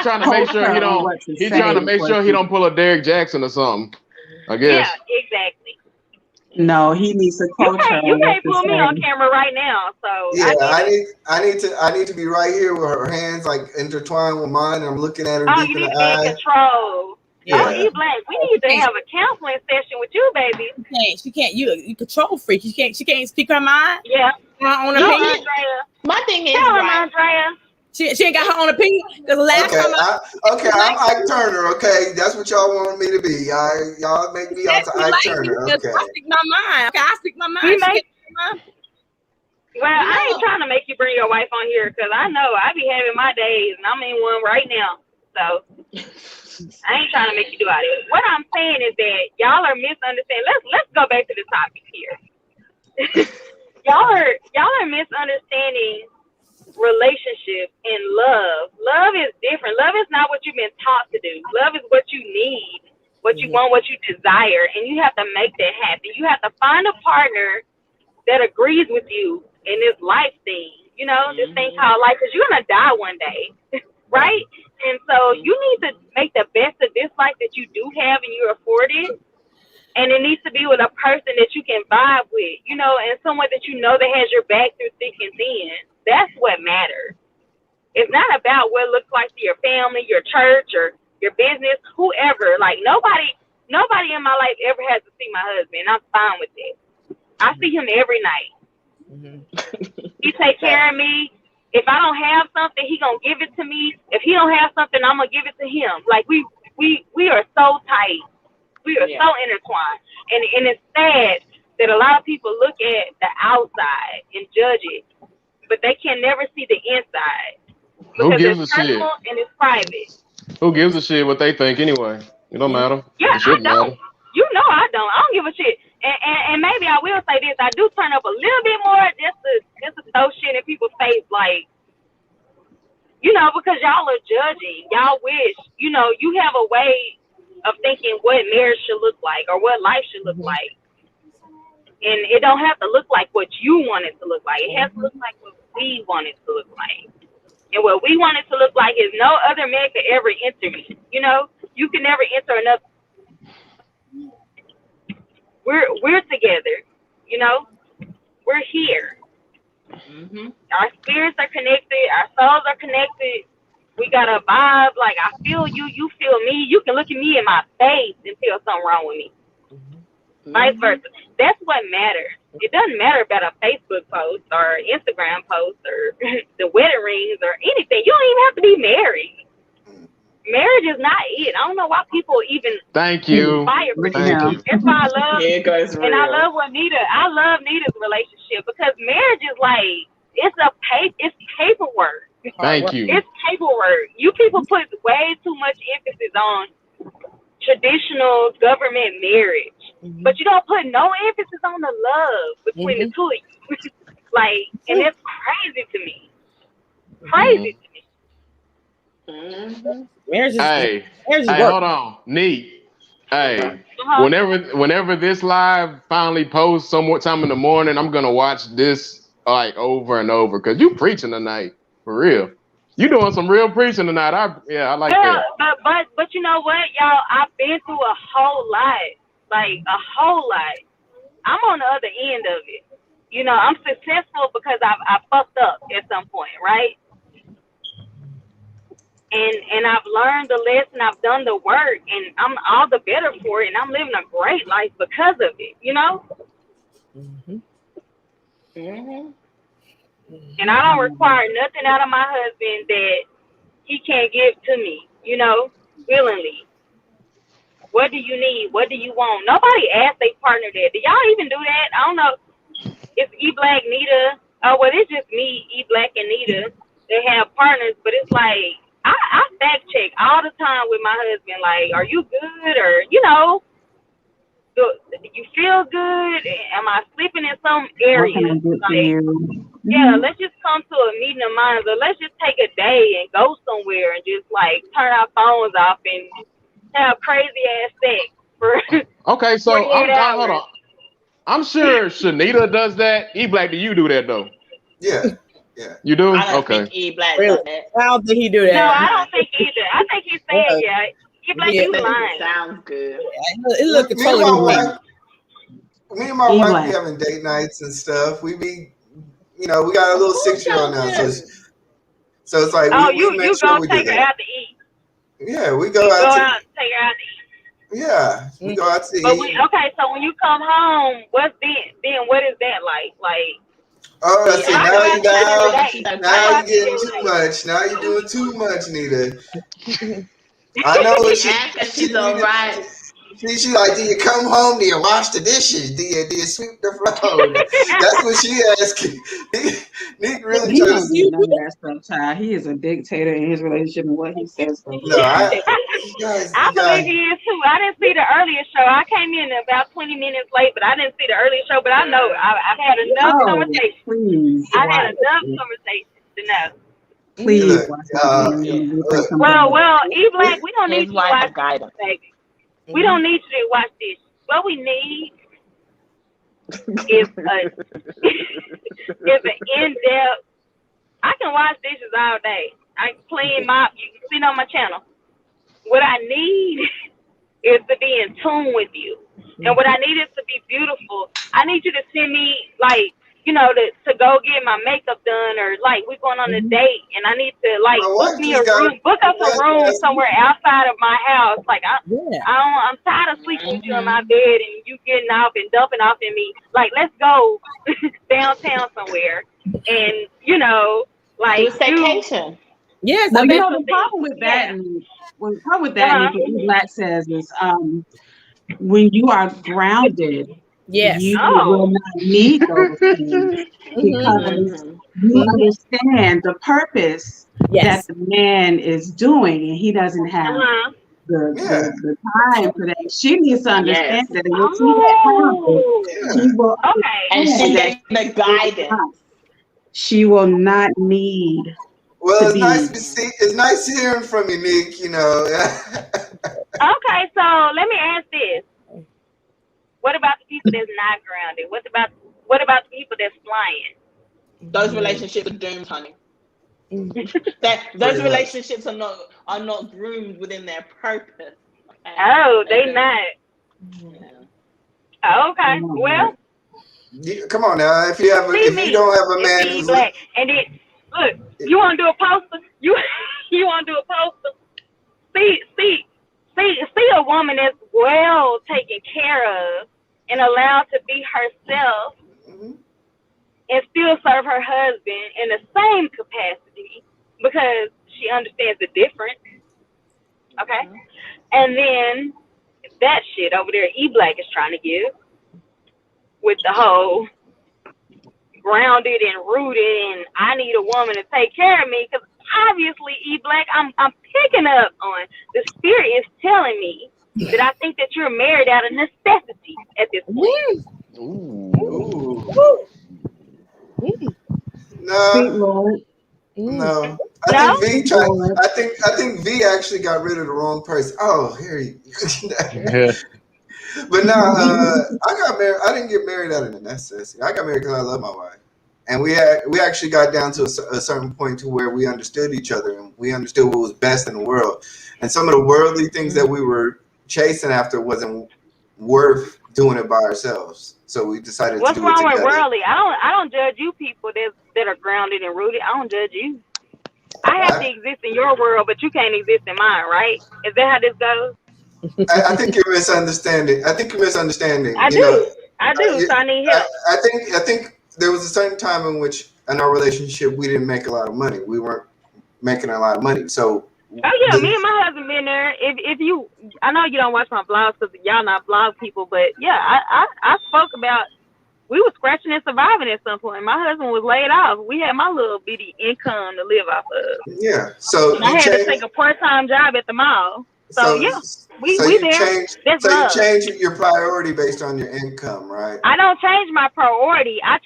trying to make sure he don't. He's trying to make sure he don't pull a Derrick Jackson or something. I guess. Yeah, exactly. No, he needs to coach her. You can't pull me on camera right now, so yeah, I need to be right here with her hands like intertwined with mine. And I'm looking at her deep in the eye. Control. Yeah. Oh, E Black, we need to have a counseling session with you, baby. She can't. You control freak. She can't speak her mind. Yeah. Her own opinion. My thing is, Tell her, right, Andrea. She ain't got her own opinion. Because last time I'm Ike Turner. Okay, that's what y'all want me to be. Y'all make me out to Ike Turner. Okay. I speak my mind. Okay, I speak my mind. Well, I ain't trying to make you bring your wife on here because I know I be having my days and I'm in one right now. So I ain't trying to make you do all this. What I'm saying is that y'all are misunderstanding. Let's go back to the topic here. y'all are misunderstanding relationship and love. Love is different. Love is not what you've been taught to do. Love is what you need, what you want, what you desire, and you have to make that happen. You have to find a partner that agrees with you in this life thing, you know, this thing called life, because you're gonna die one day, right? And so you need to make the best of this life that you do have and you're afforded. And it needs to be with a person that you can vibe with, you know, and someone that you know that has your back through thick and thin. That's what matters. It's not about what it looks like to your family, your church, or your business, whoever. Like nobody in my life ever has to see my husband. I'm fine with it. I see him every night. He take care of me. If I don't have something, he gonna give it to me. If he don't have something, I'm gonna give it to him. Like we are so tight. We are so intertwined. And it's sad that a lot of people look at the outside and judge it, but they can never see the inside. Who gives a shit? And it's private. Who gives a shit what they think anyway? It don't matter. Yeah, I don't. Matter. You know I don't. I don't give a shit. And maybe I will say this. I do turn up a little bit more just to throw shit in people's face, like, you know, because y'all are judging. Y'all wish, you know, you have a way of thinking what marriage should look like or what life should look like. And it don't have to look like what you want it to look like. It has to look like what we want it to look like. And what we want it to look like is no other man could ever enter me. You know, you can never enter another. We're together, you know, we're here. Our spirits are connected, our souls are connected. We got a vibe, like I feel you, you feel me. You can look at me in my face and feel something wrong with me. Vice versa. That's what matters. It doesn't matter about a Facebook post or Instagram post or the wedding rings or anything. You don't even have to be married. Marriage is not it. I don't know why people even Thank you. Thank you. That's why I love I love Nita's relationship because marriage is like it's paperwork. Thank you. It's paperwork. You people put way too much emphasis on traditional government marriage, but you don't put no emphasis on the love between the two of you. Like, and it's crazy to me. Crazy to me. Marriage is hey, marriage is hold on, Neat. Hey, whenever this live finally posts sometime in the morning, I'm gonna watch this like over and over because you preaching tonight for real. You doing some real preaching tonight. I like that. But you know what, y'all? I've been through a whole lot, like a whole lot. I'm on the other end of it. You know, I'm successful because I fucked up at some point, right? And I've learned the lesson, I've done the work, and I'm all the better for it, and I'm living a great life because of it, you know? And I don't require nothing out of my husband that he can't give to me, you know, willingly. What do you need? What do you want? Nobody asked their partner that. Do y'all even do that? I don't know. It's E Black, Nita. Oh, well, it's just me, E Black, and Nita. They have partners, but it's like, I fact check all the time with my husband. Like, are you good? Or, you know, do you feel good? Am I sleeping in some areas? Like, yeah, let's just come to a meeting of minds, or let's just take a day and go somewhere and just like turn our phones off and have crazy ass sex for Okay, so 48 hours. hold on. I'm sure Shanita does that. E-Black, do you do that though? Yeah. You do? I don't Okay. think E-Black Really? does it. I don't think he do No, that. I don't think either. I think he's saying, yeah. You like He you says it lying. sounds good. It look Me and my totally wife, me and my E-Black. wife be having date nights and stuff. We be, we got a little 6-year-old now, so it's like Oh, we you make sure go we take do her that. out to eat. Yeah, we go You out go to out and take her out to eat. yeah, we go out to But eat. okay, so when you come home, what's then what is that like? Like, Oh, See, see, I now go you out to dinner now today. you're getting too much. Now you're doing too much, Nita. I know what she She's all right. She like, do you come home? Do you wash the dishes? Do you sweep the floor? That's what she asking. Nick really He trying don't to. do none of that stuff, child. He is a dictator in his relationship and what he says. No, you guys. I believe he is too. I didn't see the earlier show. I came in about 20 minutes late, but I didn't see the earlier show. But I know I've had enough conversation. Please. I've had enough conversation to know. Please. Look, Well, E-Black, we don't need His to wife watch has guidance. this, baby. We don't need to watch this. What we need is an in-depth. I can wash dishes all day. I can clean my. You can see it on my channel. What I need is to be in tune with you, and what I need is to be beautiful. I need you to send me to go get my makeup done, or like we're going on a date, and I need to book me a room, book us a room somewhere outside of my house. Like I'm tired of sleeping with you in my bed and you getting off and dumping off in me. Like, let's go downtown somewhere, and staycation. Yes, well, the problem with that, Nikki Black says is when you are grounded, you will not need those things because you understand the purpose that the man is doing, and he doesn't have the time for that. She needs to understand that, and when she gets grounded, she will and she gets the guidance. She will not need. Well, it's nice hearing from you, Nick. Okay, so let me ask this: what about the people that's not grounded? What about the people that's flying? Those relationships are doomed, honey. Those relationships are not groomed within their purpose. Okay? Oh, they not. Yeah. Okay, well. Come on now. If you don't have a man who's Black, and then look, you want to do a poster? You want to do a poster? See a woman that's well taken care of and allowed to be herself, and still serve her husband in the same capacity because she understands the difference. Okay, and then that shit over there, E-Black is trying to give. With the whole grounded and rooted, and I need a woman to take care of me, because obviously, E-Black, I'm picking up on the spirit is telling me that I think that you're married out of necessity at this point. No. I think Vee actually got rid of the wrong person. Oh, here you. But no, I got married. I didn't get married out of necessity. I got married because I love my wife, and we actually got down to a certain point to where we understood each other and we understood what was best in the world. And some of the worldly things that we were chasing after wasn't worth doing it by ourselves. So we decided to do it together. What's wrong with worldly? I don't judge you people that are grounded and rooted. I don't judge you. I have to exist in your world, but you can't exist in mine, right? Is that how this goes? I think you're misunderstanding. I do. So I need help. I think there was a certain time in which in our relationship we didn't make a lot of money. We weren't making a lot of money. So me and my husband been there. If you, I know you don't watch my blogs because y'all not blog people, but yeah, I spoke about we were scratching and surviving at some point. My husband was laid off. We had my little bitty income to live off of. Yeah. So I had to take a part-time job at the mall. So yeah. We there. You change your priority based on your income, right? I don't change my priority. I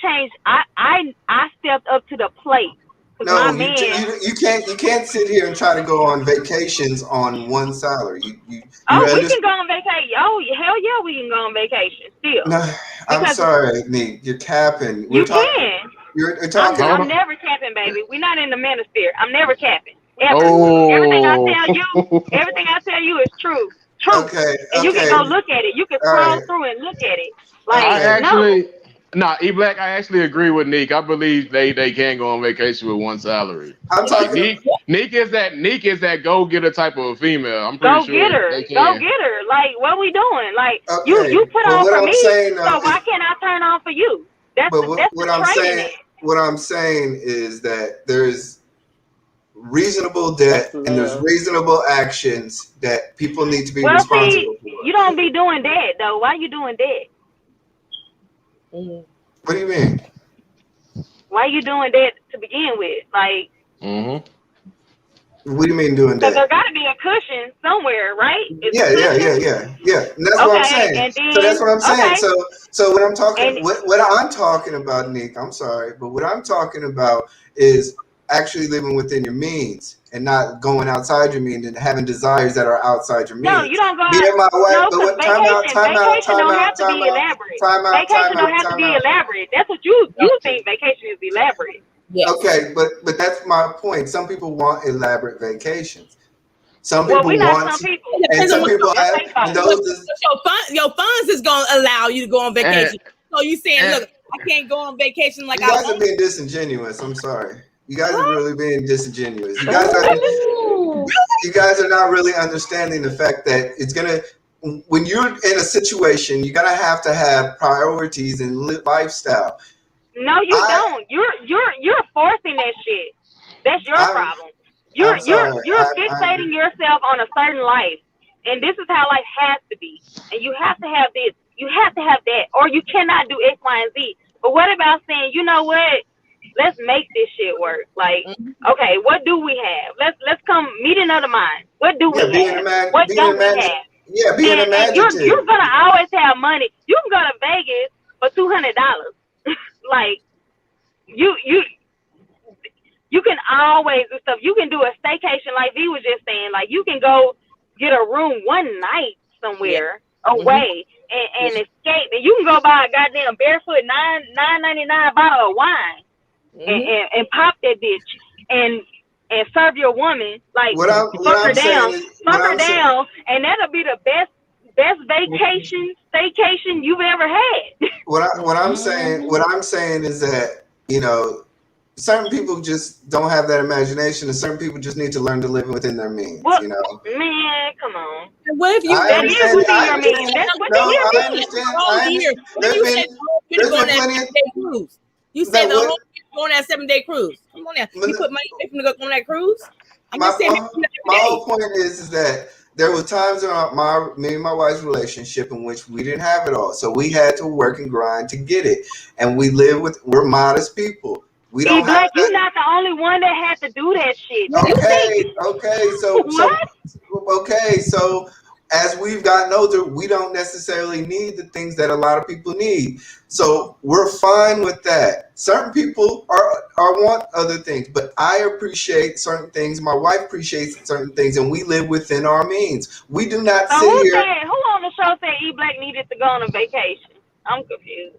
stepped up to the plate No, you can't sit here and try to go on vacations on one salary. We can go on vacation. Oh, hell yeah, we can go on vacation still. No, I'm sorry, Nick. You're capping. You're talking. I'm never capping, baby. We're not in the manosphere. I'm never capping. Ever. Oh. Everything I tell you is true. Okay. And you can go look at it. You can scroll through and look at it. E-Black, I actually agree with Nick. I believe they can go on vacation with one salary. I'm talking. Nick is that go-getter type of female. I'm pretty sure they can. Go get her. Like, what we doing? Like, you put on for me, so why can't I turn on for you? That's what I'm saying. What I'm saying is that there's reasonable debt and there's reasonable actions that people need to be responsible for. You don't be doing that though. Why you doing that? What do you mean? Why you doing that to begin with? Like, what do you mean doing that? Because there got to be a cushion somewhere, right? Yeah. And that's what I'm saying. So that's what I'm saying. So what I'm talking, what I'm talking about, Nick, I'm sorry, but what I'm talking about is actually living within your means and not going outside your means and having desires that are outside your means. No, you don't go Being my wife, no, but vacation don't have to be elaborate. Vacation don't have to be elaborate. That's what you think vacation is elaborate. Yes. Okay, but that's my point. Some people want elaborate vacations. Some people want, and some people have. And your funds is gonna allow you to go on vacation. So you saying, look, I can't go on vacation like you guys are being disingenuous. I'm sorry. You guys are really being disingenuous. You guys are not really understanding the fact that it's gonna. When you're in a situation, you're gonna have to have priorities and lifestyle. No, you don't. You're forcing that shit. That's your problem. You're fixating yourself on a certain life, and this is how life has to be. And you have to have this. You have to have that, or you cannot do X, Y, and Z. But what about saying, you know what? Let's make this shit work. Like, okay, what do we have? Let's come meeting of the mind. What do we have? What don't we have? Yeah, being imaginative. You're gonna always have money. You can go to Vegas for $200. Like, you can always do stuff. You can do a staycation, like Vee was just saying. Like, you can go get a room one night somewhere away and escape. And you can go buy a goddamn barefoot $9.99 bottle of wine and pop that bitch and serve your woman, like, fuck her down, and that'll be the best staycation you've ever had. What I'm saying is that, you know, certain people just don't have that imagination, and certain people just need to learn to live within their means. Well, you know, man, come on. What if you? That is within your means. That's what I understand. There's been plenty of cruise. You said the whole go on that 7-day cruise. Come on now. You put money to go on that cruise. My whole point is that there were times in me and my wife's relationship in which we didn't have it all, so we had to work and grind to get it. And we're modest people. We don't have. You're not the only one that had to do that shit. So as we've gotten older, we don't necessarily need the things that a lot of people need. So we're fine with that. Certain people want other things, but I appreciate certain things. My wife appreciates certain things, and we live within our means. We do not sit here. Who on the show said E-Black needed to go on a vacation? I'm confused.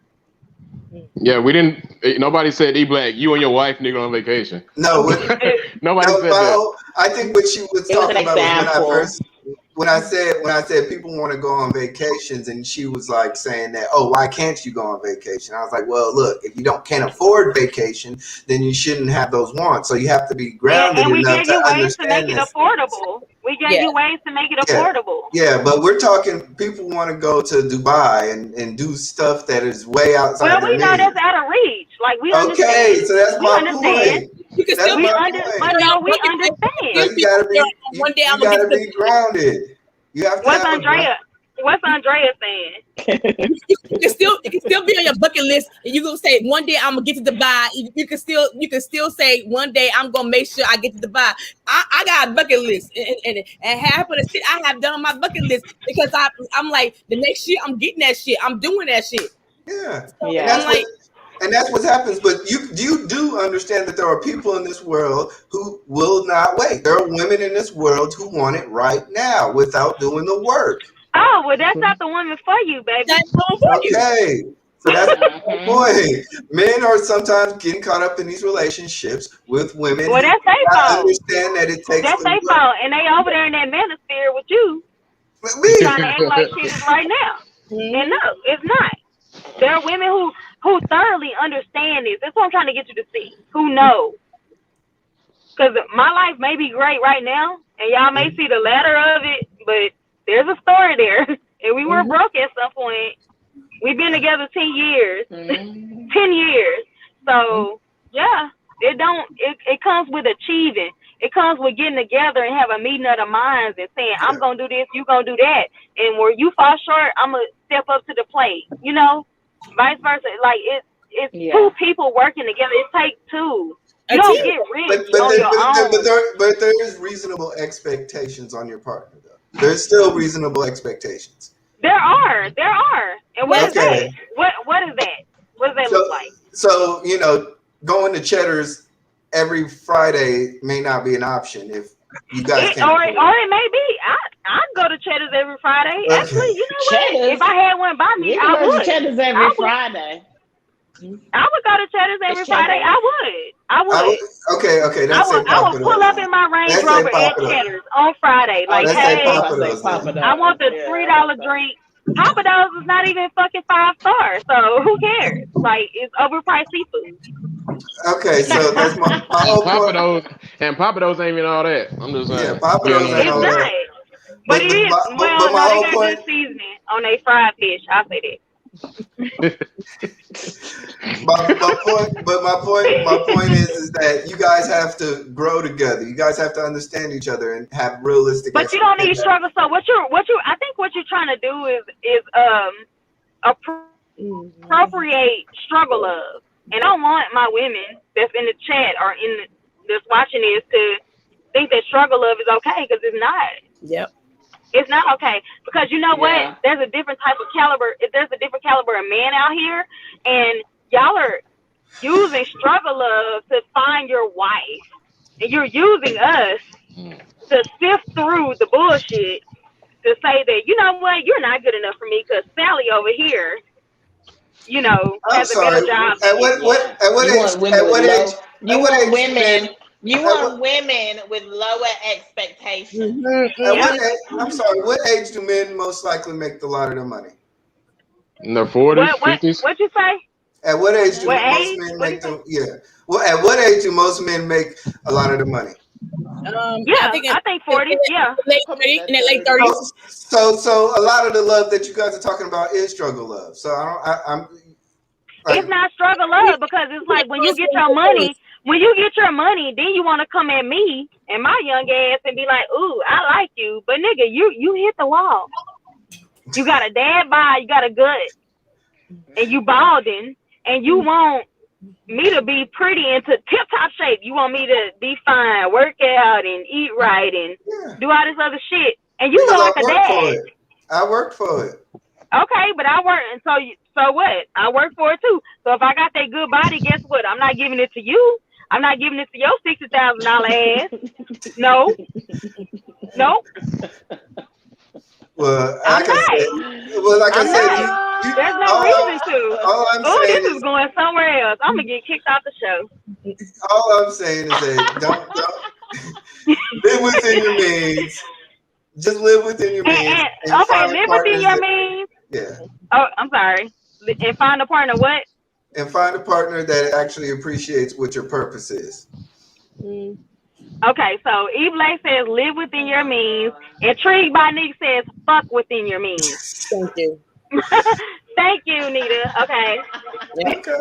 Yeah, we didn't. Nobody said E-Black. You and your wife nigga on vacation. No, nobody said that. I think what she was talking about when I said people want to go on vacations, and she was like saying that, oh, why can't you go on vacation? I was like, well, look, if you can't afford vacation, then you shouldn't have those wants. So you have to be grounded enough to understand this. We gave you ways to make it affordable. Yeah, but we're talking people want to go to Dubai and do stuff that is way outside. Well, we know that's out of reach. Like, we understand. Okay, so that's my point. You can still we understand. So you gotta be grounded. You have to. What's Andrea saying? You can still be on your bucket list, and you gonna say one day I'm gonna get to Dubai. You can still say one day I'm gonna make sure I get to Dubai. I got a bucket list, and half of the shit I have done on my bucket list because I'm like, the next year I'm getting that shit. I'm doing that shit. Yeah, so I'm like, And that's what happens. But you do understand that there are people in this world who will not wait. There are women in this world who want it right now without doing the work. Oh, well, that's not the woman for you, baby. That's not for you. Okay. So that's the point. Men are sometimes getting caught up in these relationships with women. Well, that's their fault. Understand that it takes. That's their fault, and they over there in that manosphere with you, trying to act like shit is right now. And no, it's not. There are women who thoroughly understand this. That's what I'm trying to get you to see. Who know? Because my life may be great right now, and y'all may see the latter of it, but there's a story there, and we were broke at some point. We've been together 10 years. 10 years. So, yeah, it comes with achieving. It comes with getting together and have a meeting of the minds and saying, I'm going to do this, you going to do that. And where you fall short, I'm going to step up to the plate. You know, vice versa. Like, it's two people working together. It takes two. You don't get rich on your own. But there is reasonable expectations on your partner, though. There's still reasonable expectations. There are. And what is that? What is that? What does that look like? So, you know, going to Cheddar's every Friday may not be an option if you guys can't. Or it may be. I'd go to Cheddar's every Friday. Okay. Actually, you know what? Cheddar's, if I had one by me, I would. Cheddar's every Friday. I would go to Cheddar's every Friday. I would. Okay. That's I would pull up in my Range Rover at Cheddar's on Friday. Like, hey, I want the $3 drink. Papados is not even fucking 5 stars, so who cares? Like, it's overpriced seafood. Okay, so that's my whole point. And Papados ain't even all that. I'm just saying. Yeah, Papados ain't all that. But it is. Well, no, they got good seasoning on their fried fish. I'll say that. my point is that you guys have to grow together. You guys have to understand each other and have realistic. But you don't need to struggle. So I think what you're trying to do is appropriate struggle love. And I don't want my women that's in the chat or that's watching this to think that struggle love is okay, because it's not. Yep. It's not okay, because you know what? There's a different type of caliber. There's a different caliber of man out here, and y'all are using struggle love to find your wife, and you're using us to sift through the bullshit to say that, you know what, you're not good enough for me because Sally over here, you know, has a better job. At what age? You want women. You want women with lower expectations. I'm sorry. What age do men most likely make the lot of their money? In their 40s, 50s. What'd you say? At what age do most men make them? Yeah. Well, at what age do most men make a lot of the money? I think 40s. Yeah. In the late 30s. So a lot of the love that you guys are talking about is struggle love. So it's not struggle love, because it's like when you get your money. When you get your money, then you want to come at me and my young ass and be like, ooh, I like you. But nigga, you hit the wall. You got a dad bod, you got a gut, and you balding, and you want me to be pretty and to tip-top shape. You want me to be fine, work out and eat right and do all this other shit. And you look like a dad. I worked for it. Okay, but I work, and so what? I work for it too. So if I got that good body, guess what? I'm not giving it to you. I'm not giving it to your $60,000 ass. No. Well, like I said, there's no reason to. This is going somewhere else. I'm gonna get kicked off the show. All I'm saying is that don't live within your means. Just live within your means. Live within your means. Yeah. Oh, I'm sorry. And find a partner. What? And find a partner that actually appreciates what your purpose is. Okay, so Evelyn says live within your means. Intrigued by Nick says fuck within your means. Thank you. Thank you, Nita. Okay. Okay.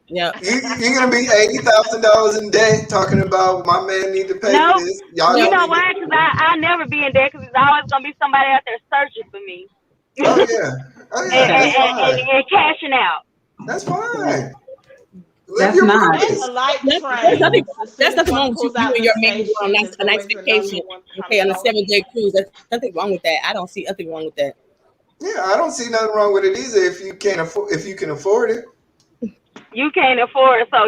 Yeah. You're gonna be $80,000 in debt talking about my man need to pay for this. You know why? Because I never be in debt, because there's always gonna be somebody out there searching for me. Oh yeah. And cashing out. That's fine. That's not. That's nothing wrong with you and your man going on a nice vacation. Okay, on a 7-day cruise. There's nothing wrong with that. I don't see nothing wrong with that. Yeah, I don't see nothing wrong with it either if you can afford it. You can't afford, so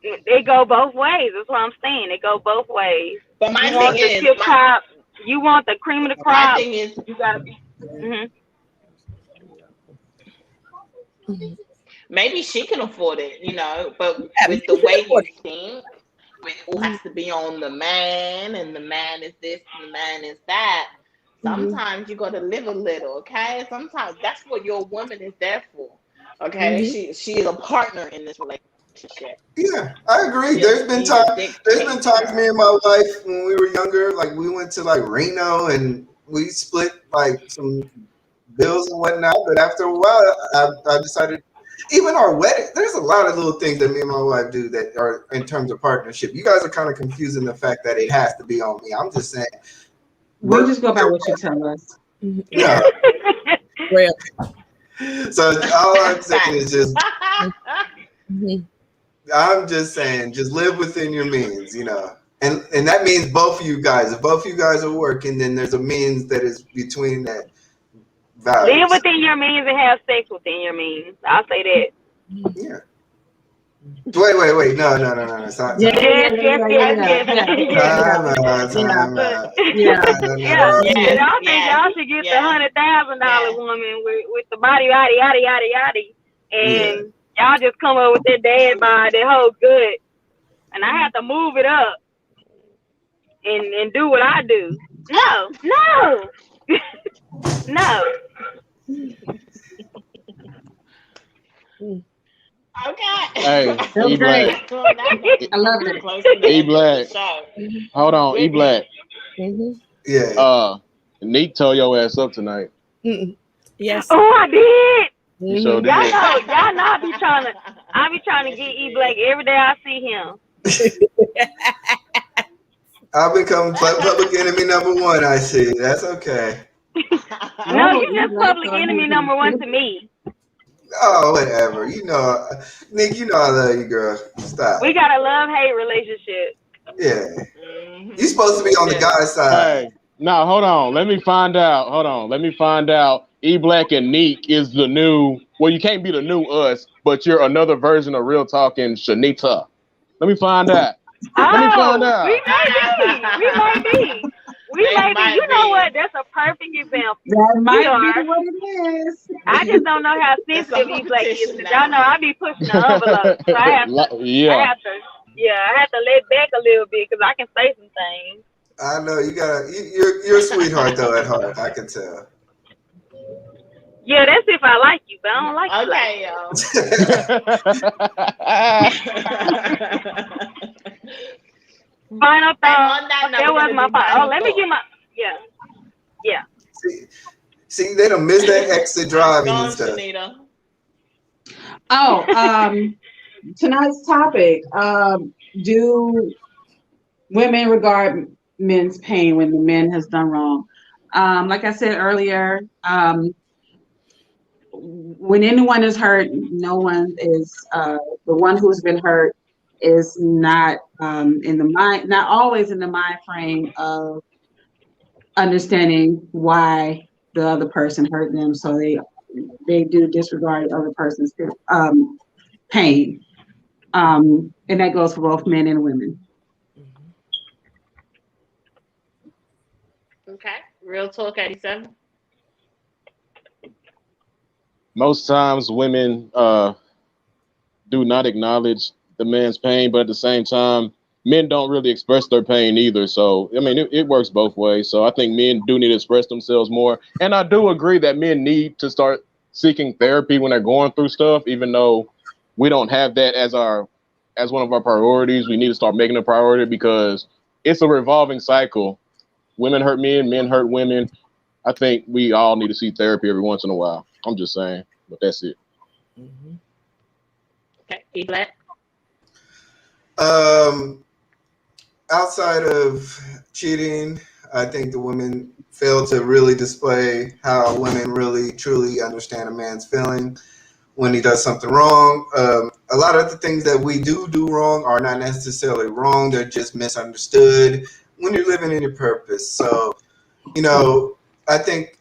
it go both ways. That's what I'm saying. It go both ways. But my You want thing the is, tip top. You want the cream of the my crop. thing is, You gotta be. maybe she can afford it, you know, but Yeah, with she the can way afford you think, with who has to be on the man, and the man is this, and the man is that. Sometimes you got to live a little, okay? Sometimes that's what your woman is there for, okay? She is a partner in this relationship. Yeah, I agree. She'll be the There's been times me dictator. and my wife when we were younger, like we went to like Reno and we split like some bills and whatnot. But after a while, I decided, even our wedding, there's a lot of little things that me and my wife do that are in terms of partnership. You guys are kind of confusing the fact that it has to be on me. I'm just saying. We just go by what you tell us. Yeah. Real. So all I'm saying is just, Mhm. I'm just saying, just live within your means, you know. And that means both of you guys. If both of you guys are working, then there's a means that is between that value. Live within your means and have sex within your means. I'll say that. Yeah. Wait. No. Stop. Yeah. Yes. Time out. Yeah, No. Yes, I think yes, y'all should get the yes, $100,000 yes. woman with the body, yada, Yeah. and y'all just come up with that dad bod that holds good, and I have to move it up and do what I do. No. No. Okay. Hey, That was E great. Black. I love it. Close to the E end of Black. the show. Hold on, E Black. Yeah. Neat tore your ass up tonight. Yes. Oh, I did. You sure did. Y'all know I be trying to get E Black every day I see him. I'll become public enemy number one, I see. That's okay. No, you just public enemy number one to me. Oh, whatever. You know, Nick, you know I love you, girl. Stop. We got a love-hate relationship. Yeah. You're supposed to be on the guy's side. Hey, no, hold on. Let me find out. E Black and Neek is the new. Well, you can't be the new us, but you're another version of Real Talking Shanita. Let me find out. Let me find out. We might be. You know what? That's a perfect example. That might be what it is. I just don't know how sensitive E Black is. Y'all know I be pushing the envelope, so I have to let back a little bit because I can say some things. I know you're a sweetheart though at heart. I can tell. Yeah, that's if I like you, but I don't like you. Okay, y'all. Final thought. That was my part. Oh, let me get my yeah. See, they don't miss that exit driving and stuff. Oh, tonight's topic: do women regard men's pain when the man has done wrong? Like I said earlier, when anyone is hurt, no one is the one who's been hurt is not in the mind, not always in the mind frame of understanding why the other person hurt them, so they do disregard the other person's pain, and that goes for both men and women. Okay, Real Talk 87. Most times women do not acknowledge the man's pain, but at the same time, men don't really express their pain either. So, I mean, it works both ways. So I think men do need to express themselves more. And I do agree that men need to start seeking therapy when they're going through stuff, even though we don't have that as one of our priorities. We need to start making a priority because it's a revolving cycle. Women hurt men, men hurt women. I think we all need to see therapy every once in a while. I'm just saying, but that's it. Okay, E Black. Outside of cheating, I think the women fail to really display how women really truly understand a man's feeling when he does something wrong. A lot of the things that we do wrong are not necessarily wrong. They're just misunderstood when you're living in your purpose. So, you know, I think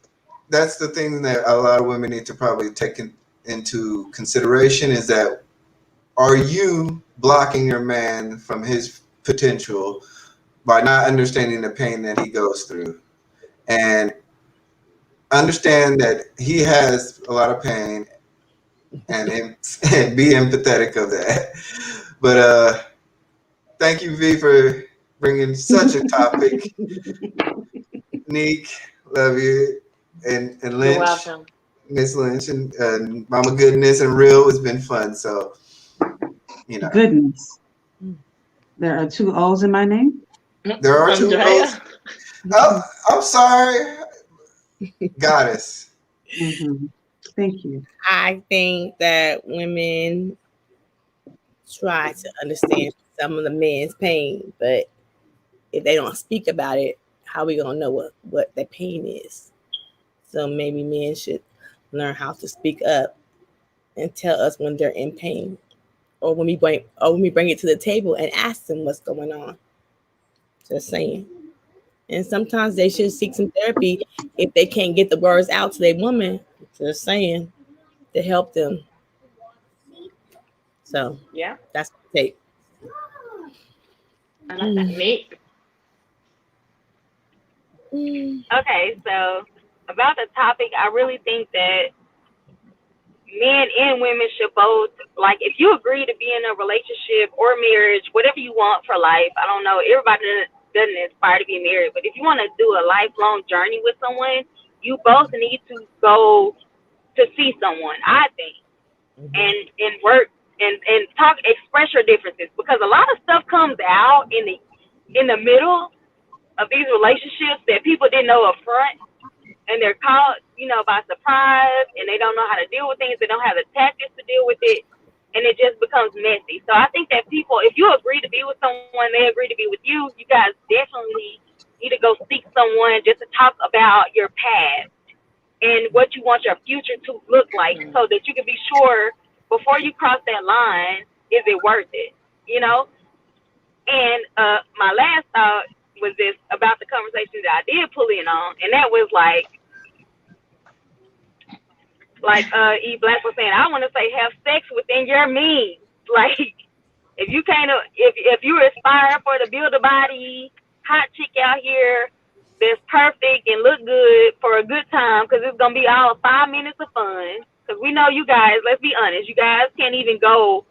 that's the thing that a lot of women need to probably take into consideration is that are you blocking your man from his potential by not understanding the pain that he goes through? And understand that he has a lot of pain and be empathetic of that. But thank you, Vee, for bringing such a topic. Neek, love you. And You're Lynch, welcome. Miss Lynch, and Mama Goodness and Real, it's been fun. So, you know. Goodness. There are 2 O's in my name. There are 2 Andrea? O's. Oh, I'm sorry. Goddess. Mm-hmm. Thank you. I think that women try to understand some of the men's pain, but if they don't speak about it, how are we gonna know what the pain is? So maybe men should learn how to speak up and tell us when they're in pain, or when we bring it to the table and ask them what's going on. Just saying. And sometimes they should seek some therapy if they can't get the words out to their woman. Just saying, to help them. So Yeah, that's my take. I like that. Nick? Okay, so about the topic, I really think that men and women should both, like, if you agree to be in a relationship or marriage, whatever you want for life, I don't know, everybody doesn't aspire to be married, but if you want to do a lifelong journey with someone, you both need to go to see someone, I think, and work and talk, express your differences, because a lot of stuff comes out in the middle of these relationships that people didn't know up front, and they're caught, by surprise, and they don't know how to deal with things. They don't have the tactics to deal with it, and it just becomes messy. So I think that people, if you agree to be with someone, they agree to be with you, you guys definitely need to go seek someone just to talk about your past and what you want your future to look like, so that you can be sure before you cross that line, is it worth it, And my last thought was this about the conversation that I did pull in on, and that was like E Black was saying, I want to say have sex within your means. Like, if you can't, if you aspire for to build a body, hot chick out here that's perfect and look good for a good time, because it's gonna be all 5 minutes of fun. Because we know you guys, let's be honest, you guys can't even go.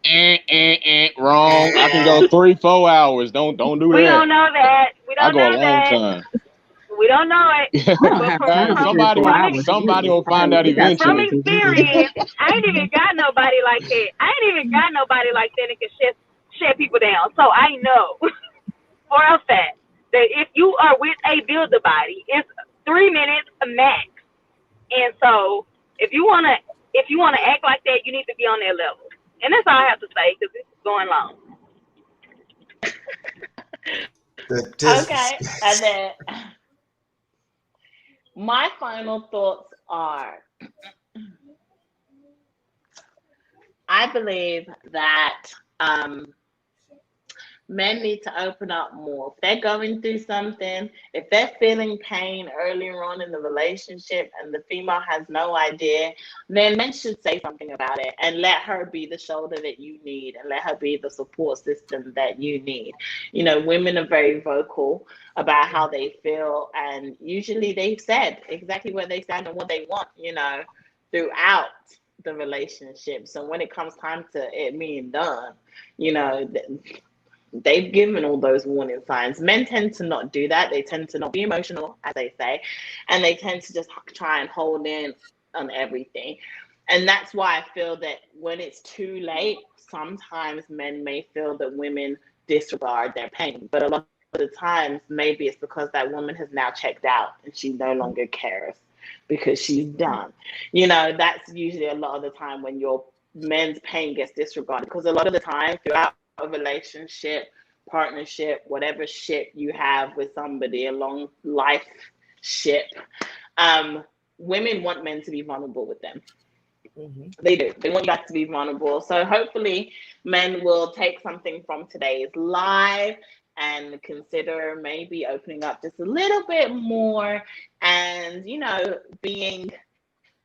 Wrong. I can go 3-4 hours. Don't do that. We don't know that. We don't I go know a long that. time. We don't know it. I don't have time for somebody will find out eventually. From experience, I ain't even got nobody like that. That can shut people down. So I know for a fact that if you are with a builder body, it's 3 minutes max. And so if you wanna act like that, you need to be on that level. And that's all I have to say, because this is going long. Okay, and then my final thoughts are, I believe that men need to open up more. If they're going through something, if they're feeling pain earlier on in the relationship and the female has no idea, then men should say something about it and let her be the shoulder that you need, and let her be the support system that you need. Women are very vocal about how they feel, and usually they've said exactly where they stand and what they want, throughout the relationship. So when it comes time to it being done, they've given all those warning signs. Men tend to not do that. They tend to not be emotional, as they say, and they tend to just try and hold in on everything. And that's why I feel that when it's too late, sometimes men may feel that women disregard their pain. But a lot of the times, maybe it's because that woman has now checked out and she no longer cares because she's done. That's usually a lot of the time when your men's pain gets disregarded, because a lot of the time throughout a relationship, partnership, whatever ship you have with somebody, a long life ship, women want men to be vulnerable with them. They do. They want you guys to be vulnerable. So hopefully men will take something from today's live and consider maybe opening up just a little bit more and, being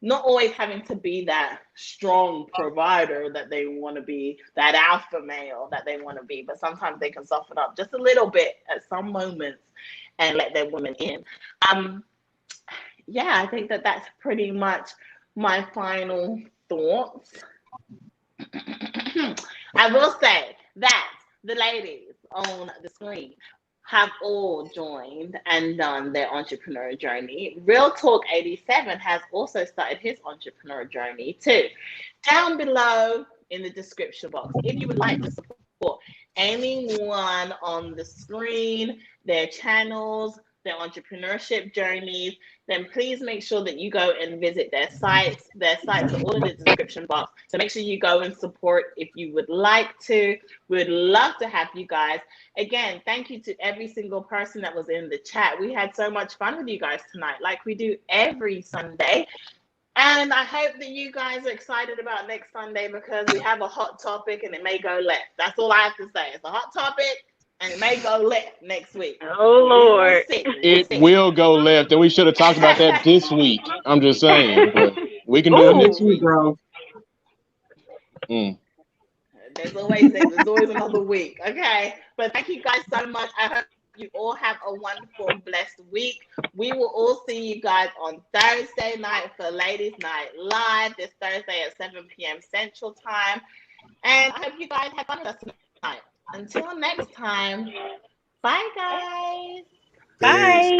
not always having to be that strong provider that they want to be, that alpha male that they want to be, but sometimes they can soften up just a little bit at some moments and let their women in. Yeah, I think that that's pretty much my final thoughts. I will say that the ladies on the screen have all joined and done their entrepreneur journey. Real Talk 87 has also started his entrepreneur journey too. Down below in the description box, if you would like to support anyone on the screen, their channels, their entrepreneurship journeys, then please make sure that you go and visit their sites. Their sites are all in the description box. So make sure you go and support if you would like to. We'd love to have you guys. Again, thank you to every single person that was in the chat. We had so much fun with you guys tonight, like we do every Sunday. And I hope that you guys are excited about next Sunday because we have a hot topic and it may go left. That's all I have to say. It's a hot topic and it may go left next week. Oh, Lord. It will go left, and we should have talked about that this week. I'm just saying, but we can do it next week, bro. There's always another week. Okay. But thank you guys so much. I hope you all have a wonderful and blessed week. We will all see you guys on Thursday night for Ladies Night Live this Thursday at 7 p.m. Central Time. And I hope you guys have fun with us tonight. Until next time, bye guys. Bye.